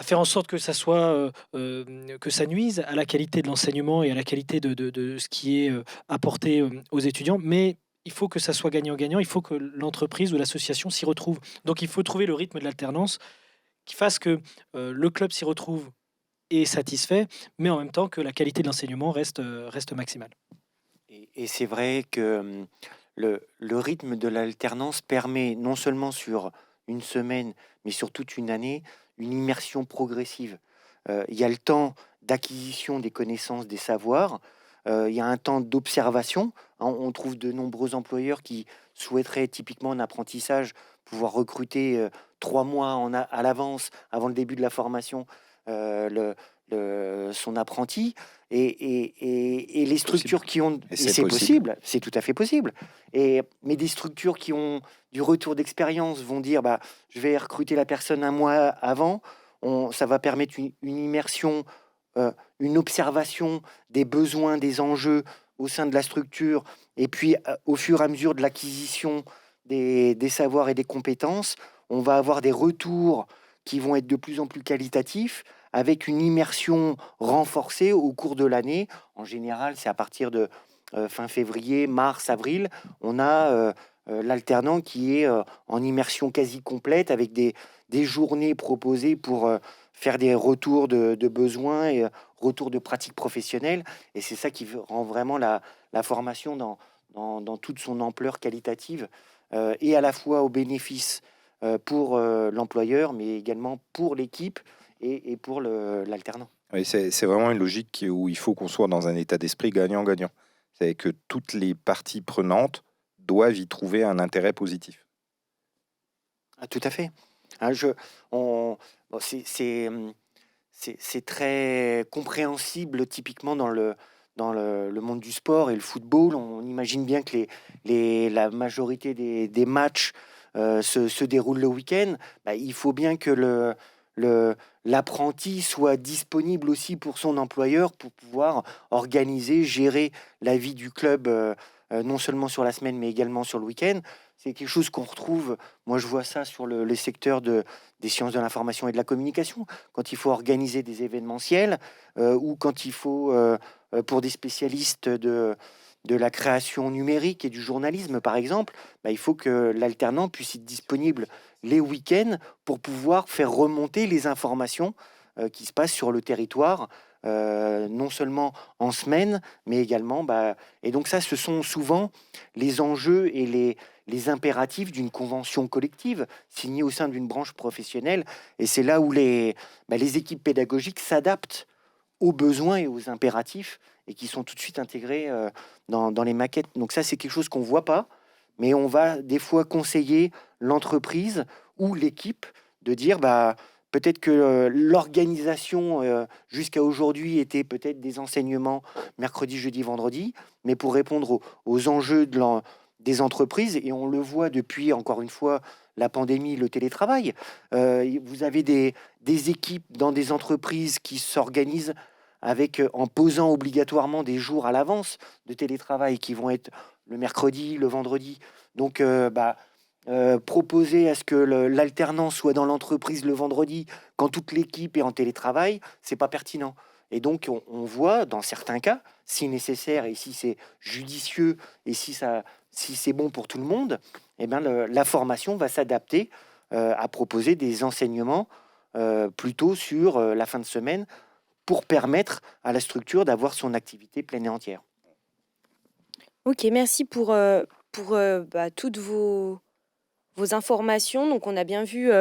faire en sorte que ça soit que ça nuise à la qualité de l'enseignement et à la qualité de ce qui est apporté aux étudiants, mais il faut que ça soit gagnant-gagnant, il faut que l'entreprise ou l'association s'y retrouve. Donc il faut trouver le rythme de l'alternance qui fasse que le club s'y retrouve et est satisfait, mais en même temps que la qualité de l'enseignement reste maximale. Et c'est vrai que le rythme de l'alternance permet non seulement sur une semaine, mais sur toute une année, une immersion progressive. Il y a le temps d'acquisition des connaissances, des savoirs. Il y a un temps d'observation. On trouve de nombreux employeurs qui souhaiteraient typiquement en apprentissage pouvoir recruter 3 mois à l'avance, avant le début de la formation, son apprenti. Et les structures qui ont... C'est possible, c'est tout à fait possible. Mais des structures qui ont du retour d'expérience vont dire je vais recruter la personne 1 mois avant. Ça va permettre une immersion, une observation des besoins, des enjeux au sein de la structure. Et puis, au fur et à mesure de l'acquisition des savoirs et des compétences, on va avoir des retours qui vont être de plus en plus qualitatifs, avec une immersion renforcée au cours de l'année. En général, c'est à partir de fin février, mars, avril. On a l'alternant qui est en immersion quasi complète, avec des journées proposées pour faire des retours de besoins et retours de pratiques professionnelles. Et c'est ça qui rend vraiment la formation dans toute son ampleur qualitative et à la fois au bénéfice pour l'employeur, mais également pour l'équipe et pour l'alternant. Oui, c'est vraiment une logique où il faut qu'on soit dans un état d'esprit gagnant-gagnant. C'est que toutes les parties prenantes doivent y trouver un intérêt positif. Ah, tout à fait. Hein, c'est très compréhensible typiquement dans le monde du sport et le football. On imagine bien que la majorité des matchs se déroulent le week-end. Il faut bien que l'apprenti soit disponible aussi pour son employeur pour pouvoir organiser, gérer la vie du club, non seulement sur la semaine, mais également sur le week-end. C'est quelque chose qu'on retrouve, moi je vois ça sur les secteurs des sciences de l'information et de la communication, quand il faut organiser des événementiels ou quand il faut, pour des spécialistes de la création numérique et du journalisme par exemple, il faut que l'alternant puisse être disponible les week-ends pour pouvoir faire remonter les informations qui se passent sur le territoire, non seulement en semaine, mais également... Et donc ça, ce sont souvent les enjeux et les impératifs d'une convention collective signée au sein d'une branche professionnelle. Et c'est là où les équipes pédagogiques s'adaptent aux besoins et aux impératifs et qui sont tout de suite intégrés dans les maquettes. Donc ça, c'est quelque chose qu'on ne voit pas, mais on va des fois conseiller l'entreprise ou l'équipe de dire peut-être que l'organisation jusqu'à aujourd'hui était peut-être des enseignements mercredi, jeudi, vendredi, mais pour répondre aux enjeux des entreprises, et on le voit depuis, encore une fois, la pandémie, le télétravail, vous avez des équipes dans des entreprises qui s'organisent en posant obligatoirement des jours à l'avance de télétravail qui vont être le mercredi, le vendredi. Donc, proposer à ce que l'alternance soit dans l'entreprise le vendredi quand toute l'équipe est en télétravail, c'est pas pertinent. Et donc, on voit dans certains cas, si nécessaire et si c'est judicieux et si c'est bon pour tout le monde, la formation va s'adapter à proposer des enseignements plutôt sur la fin de semaine pour permettre à la structure d'avoir son activité pleine et entière. Ok, merci pour toutes vos informations. Donc, on a bien vu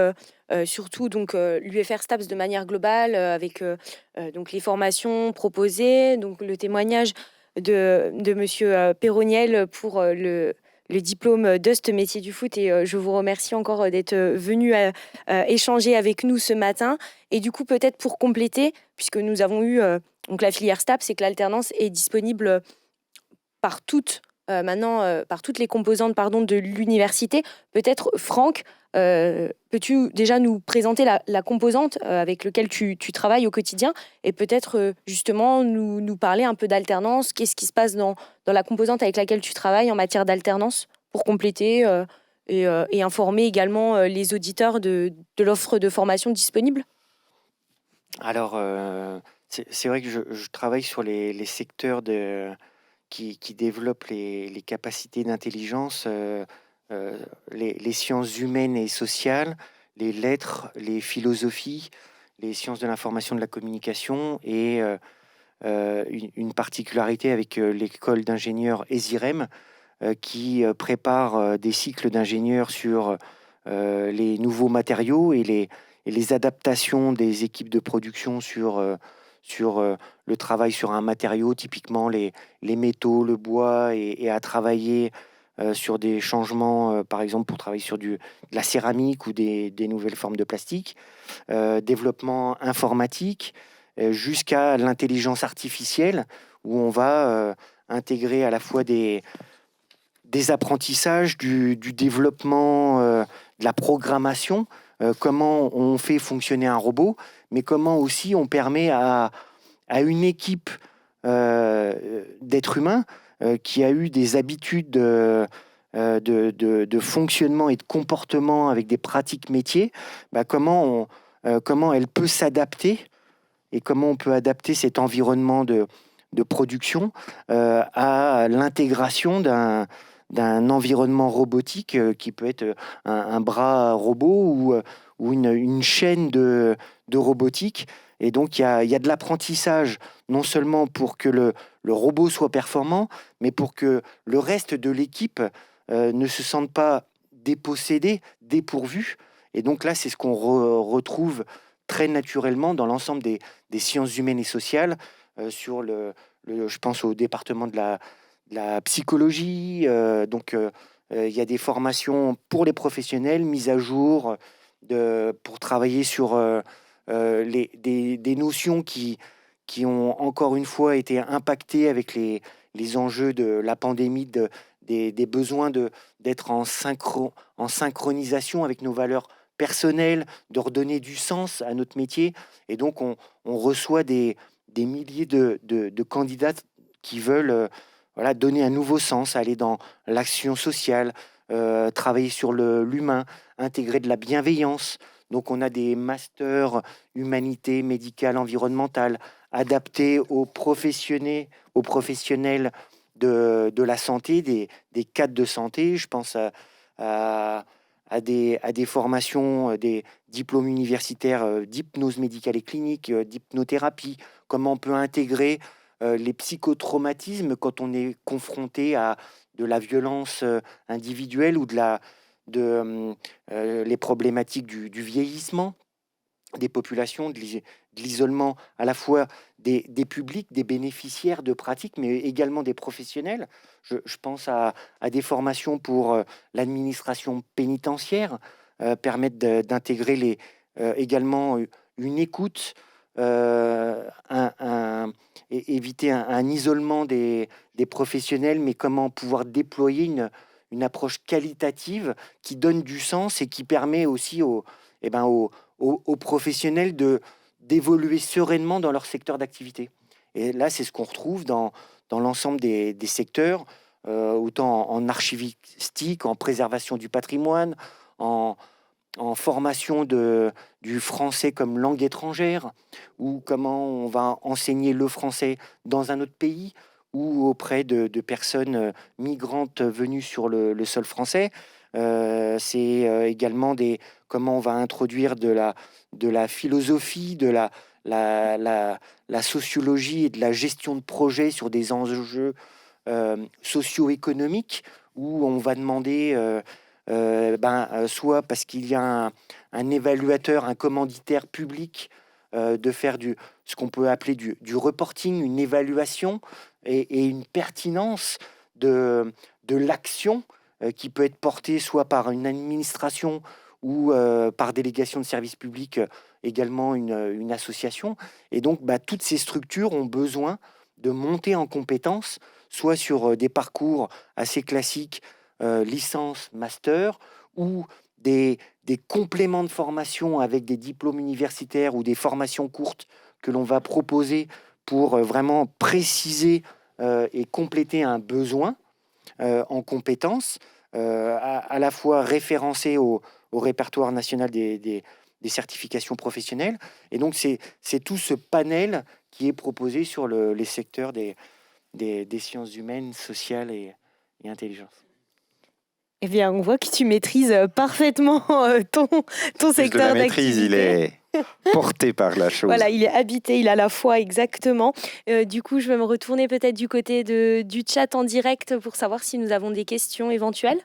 surtout l'UFR STAPS de manière globale avec donc les formations proposées, donc le témoignage de Monsieur Perroniel pour le diplôme DUST métier du foot. Et je vous remercie encore d'être venu échanger avec nous ce matin. Et du coup, peut-être pour compléter, puisque nous avons eu donc la filière STAPS, c'est que l'alternance est disponible par toutes les composantes de l'université. Peut-être, Franck, peux-tu déjà nous présenter la composante avec laquelle tu travailles au quotidien et peut-être justement nous parler un peu d'alternance, qu'est-ce qui se passe dans la composante avec laquelle tu travailles en matière d'alternance pour compléter et informer également les auditeurs de l'offre de formation disponible? Alors, c'est vrai que je travaille sur les secteurs qui développent les capacités d'intelligence, les sciences humaines et sociales, les lettres, les philosophies, les sciences de l'information, de la communication et une particularité avec l'école d'ingénieurs ESIREM qui prépare des cycles d'ingénieurs sur les nouveaux matériaux et les adaptations des équipes de production sur le travail sur un matériau, typiquement les métaux, le bois, et à travailler sur des changements, par exemple pour travailler sur de la céramique ou des nouvelles formes de plastique, développement informatique, jusqu'à l'intelligence artificielle, où on va intégrer à la fois des apprentissages, du développement, de la programmation, comment on fait fonctionner un robot, mais comment aussi on permet à une équipe d'êtres humains qui a eu des habitudes de fonctionnement et de comportement avec des pratiques métiers, comment elle peut s'adapter et comment on peut adapter cet environnement de production à l'intégration d'un environnement robotique qui peut être un bras robot ou une chaîne de robotique. Et donc, il y a de l'apprentissage, non seulement pour que le robot soit performant, mais pour que le reste de l'équipe ne se sente pas dépossédés, dépourvus. Et donc là, c'est ce qu'on retrouve très naturellement dans l'ensemble des sciences humaines et sociales, sur je pense au département de la psychologie. Il y a des formations pour les professionnels mises à jour pour travailler sur des notions qui ont encore une fois été impactées avec les enjeux de la pandémie, des besoins d'être en synchronisation avec nos valeurs personnelles, de redonner du sens à notre métier. Et donc, on reçoit des milliers de candidats qui veulent donner un nouveau sens, aller dans l'action sociale, travailler sur l'humain, intégrer de la bienveillance. Donc, on a des masters humanité, médicale, environnementale, adaptés aux professionnels de la santé, des cadres de santé. Je pense à des formations, des diplômes universitaires d'hypnose médicale et clinique, d'hypnothérapie, comment on peut intégrer les psychotraumatismes quand on est confronté à de la violence individuelle ou les problématiques du vieillissement des populations, de l'isolement à la fois des publics, des bénéficiaires de pratiques, mais également des professionnels. Je pense à des formations pour l'administration pénitentiaire, permettre d'intégrer également une écoute, et éviter un isolement des professionnels, mais comment pouvoir déployer une approche qualitative qui donne du sens et qui permet aussi aux professionnels d'évoluer sereinement dans leur secteur d'activité. Et là, c'est ce qu'on retrouve dans l'ensemble des secteurs, autant en archivistique, en préservation du patrimoine, en formation du français comme langue étrangère, ou comment on va enseigner le français dans un autre pays, ou auprès de personnes migrantes venues sur le sol français. C'est également comment on va introduire de la philosophie, de la sociologie et de la gestion de projet sur des enjeux socio-économiques, où on va demander, soit parce qu'il y a un évaluateur, un commanditaire public, de faire ce qu'on peut appeler du reporting, une évaluation et une pertinence de l'action qui peut être portée soit par une administration ou par délégation de service public, également une association. Et donc, toutes ces structures ont besoin de monter en compétences, soit sur des parcours assez classiques, licence, master, ou des compléments de formation avec des diplômes universitaires ou des formations courtes que l'on va proposer pour vraiment préciser et compléter un besoin en compétences, à la fois référencé au répertoire national des certifications professionnelles. Et donc, c'est tout ce panel qui est proposé sur les secteurs des sciences humaines, sociales et intelligence. Eh bien, on voit que tu maîtrises parfaitement ton secteur d'activité. Il est porté par la chose. Voilà, il est habité, il a la foi, exactement. Du coup, je vais me retourner peut-être du côté du chat en direct pour savoir si nous avons des questions éventuelles.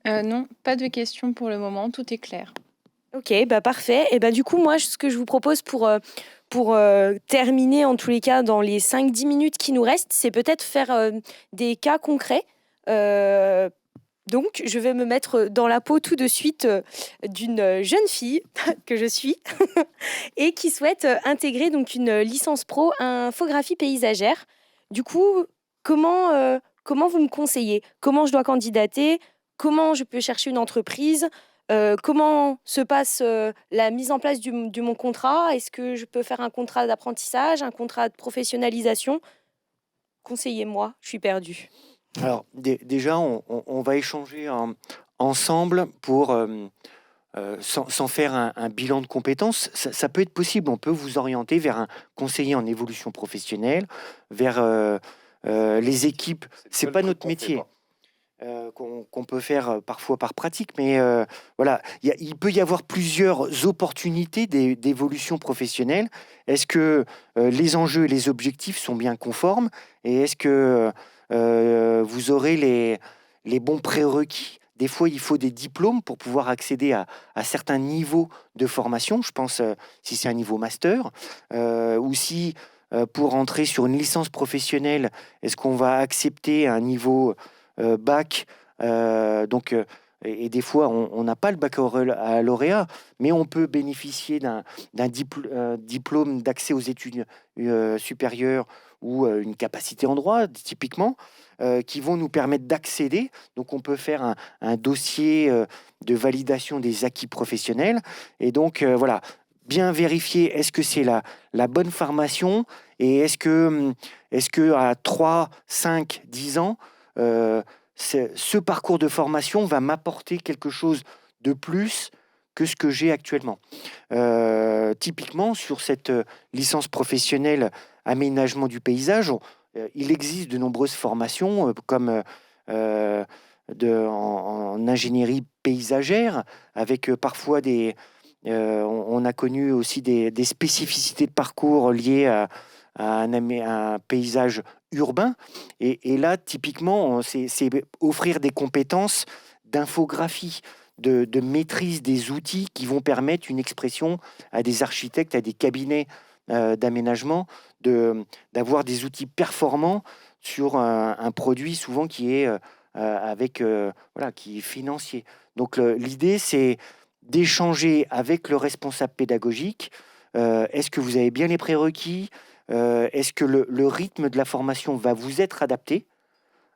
Non, pas de questions pour le moment, tout est clair. Ok, parfait. Et du coup, moi, ce que je vous propose pour terminer, en tous les cas, dans les 5-10 minutes qui nous restent, c'est peut-être faire des cas concrets. Donc, je vais me mettre dans la peau tout de suite d'une jeune fille que je suis et qui souhaite intégrer donc une licence pro infographie paysagère. Du coup, comment vous me conseillez? Comment je dois candidater? Comment je peux chercher une entreprise? Comment se passe la mise en place de mon contrat? Est-ce que je peux faire un contrat d'apprentissage, un contrat de professionnalisation? Conseillez-moi, je suis perdue. Alors, déjà, on va échanger ensemble pour, sans faire un bilan de compétences. Ça peut être possible. On peut vous orienter vers un conseiller en évolution professionnelle, vers les équipes. C'est pas notre métier. Qu'on peut faire parfois par pratique, mais voilà, il peut y avoir plusieurs opportunités d'évolution professionnelle. Est-ce que les enjeux et les objectifs sont bien conformes, et est-ce que vous aurez les bons prérequis des fois, il faut des diplômes pour pouvoir accéder à certains niveaux de formation. Je pense si c'est un niveau master ou si pour entrer sur une licence professionnelle, est-ce qu'on va accepter un niveau bac et des fois, on n'a pas le baccalauréat, mais on peut bénéficier d'un diplôme d'accès aux études supérieures ou une capacité en droit, typiquement, qui vont nous permettre d'accéder. Donc, on peut faire un dossier de validation des acquis professionnels. Et donc, voilà, bien vérifier est-ce que c'est la bonne formation et est-ce que à 3, 5, 10 ans, ce parcours de formation va m'apporter quelque chose de plus que ce que j'ai actuellement. Typiquement, sur cette licence professionnelle aménagement du paysage, il existe de nombreuses formations comme en ingénierie paysagère, avec parfois on a connu aussi des spécificités de parcours liées à un paysage urbain. Et là, typiquement, c'est offrir des compétences d'infographie, de maîtrise des outils qui vont permettre une expression à des architectes, à des cabinets d'aménagement, d'avoir des outils performants sur un produit souvent qui est qui est financier. Donc l'idée, c'est d'échanger avec le responsable pédagogique. Est-ce que vous avez bien les prérequis ? Est-ce que le rythme de la formation va vous être adapté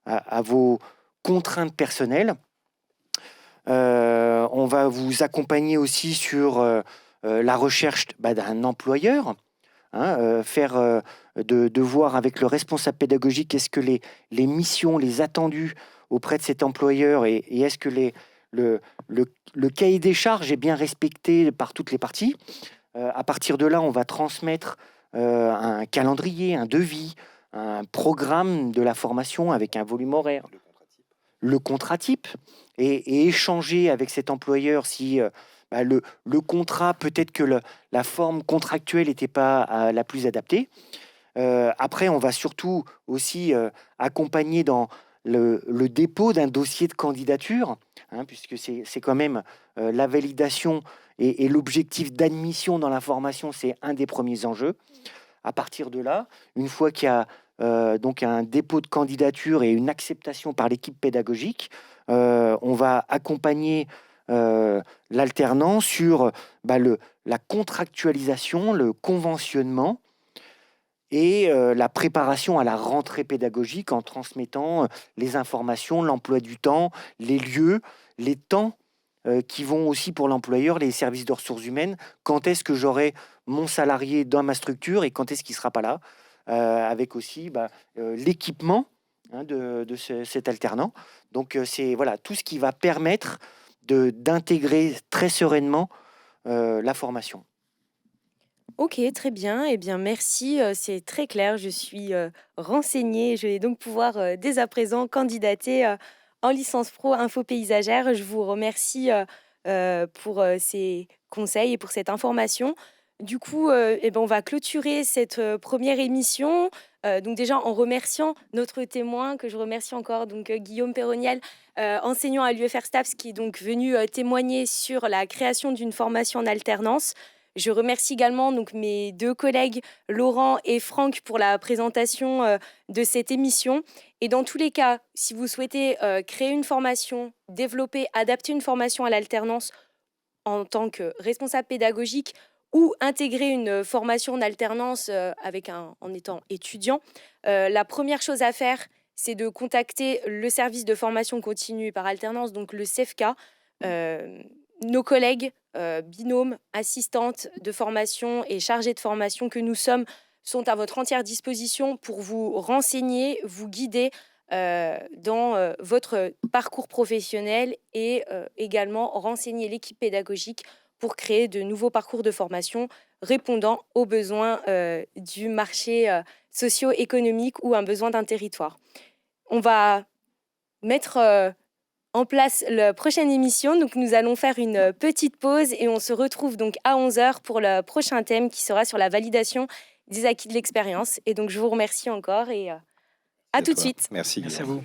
à vos contraintes personnelles ? On va vous accompagner aussi sur la recherche d'un employeur, de voir avec le responsable pédagogique est-ce que les missions, les attendus auprès de cet employeur et est-ce que le cahier des charges est bien respecté par toutes les parties. À partir de là, on va transmettre un calendrier, un devis, un programme de la formation avec un volume horaire, le contrat type, et échanger avec cet employeur si le contrat, peut-être que la forme contractuelle n'était pas la plus adaptée. Après, on va surtout aussi accompagner dans le dépôt d'un dossier de candidature, puisque c'est quand même la validation et l'objectif d'admission dans la formation, c'est un des premiers enjeux. À partir de là, une fois qu'il y a donc un dépôt de candidature et une acceptation par l'équipe pédagogique, on va accompagner l'alternant sur la contractualisation, le conventionnement et la préparation à la rentrée pédagogique en transmettant les informations, l'emploi du temps, les lieux, les temps qui vont aussi pour l'employeur, les services de ressources humaines. Quand est-ce que j'aurai mon salarié dans ma structure et quand est-ce qu'il ne sera pas là, avec aussi l'équipement de cet alternant. Donc, c'est tout ce qui va permettre d'intégrer très sereinement la formation. Ok, très bien. Eh bien, merci. C'est très clair. Je suis renseignée. Je vais donc pouvoir dès à présent candidater en licence pro info paysagère. Je vous remercie pour ces conseils et pour cette information. Du coup, on va clôturer cette première émission. Donc déjà en remerciant notre témoin, que je remercie encore, donc Guillaume Perroniel, enseignant à l'UFR STAPS, qui est donc venu témoigner sur la création d'une formation en alternance. Je remercie également donc mes deux collègues Laurent et Franck pour la présentation de cette émission. Et dans tous les cas, si vous souhaitez créer une formation, développer, adapter une formation à l'alternance en tant que responsable pédagogique ou intégrer une formation en alternance en étant étudiant, la première chose à faire, c'est de contacter le service de formation continue par alternance, donc le CEFCA. Nos collègues, binômes, assistantes de formation et chargés de formation que nous sommes sont à votre entière disposition pour vous renseigner, vous guider dans votre parcours professionnel et également renseigner l'équipe pédagogique pour créer de nouveaux parcours de formation répondant aux besoins du marché socio-économique ou un besoin d'un territoire. On va mettre en place la prochaine émission. Donc, nous allons faire une petite pause et on se retrouve donc à 11h pour le prochain thème qui sera sur la validation des acquis de l'expérience. Et donc, je vous remercie encore et à tout de suite. Merci à vous.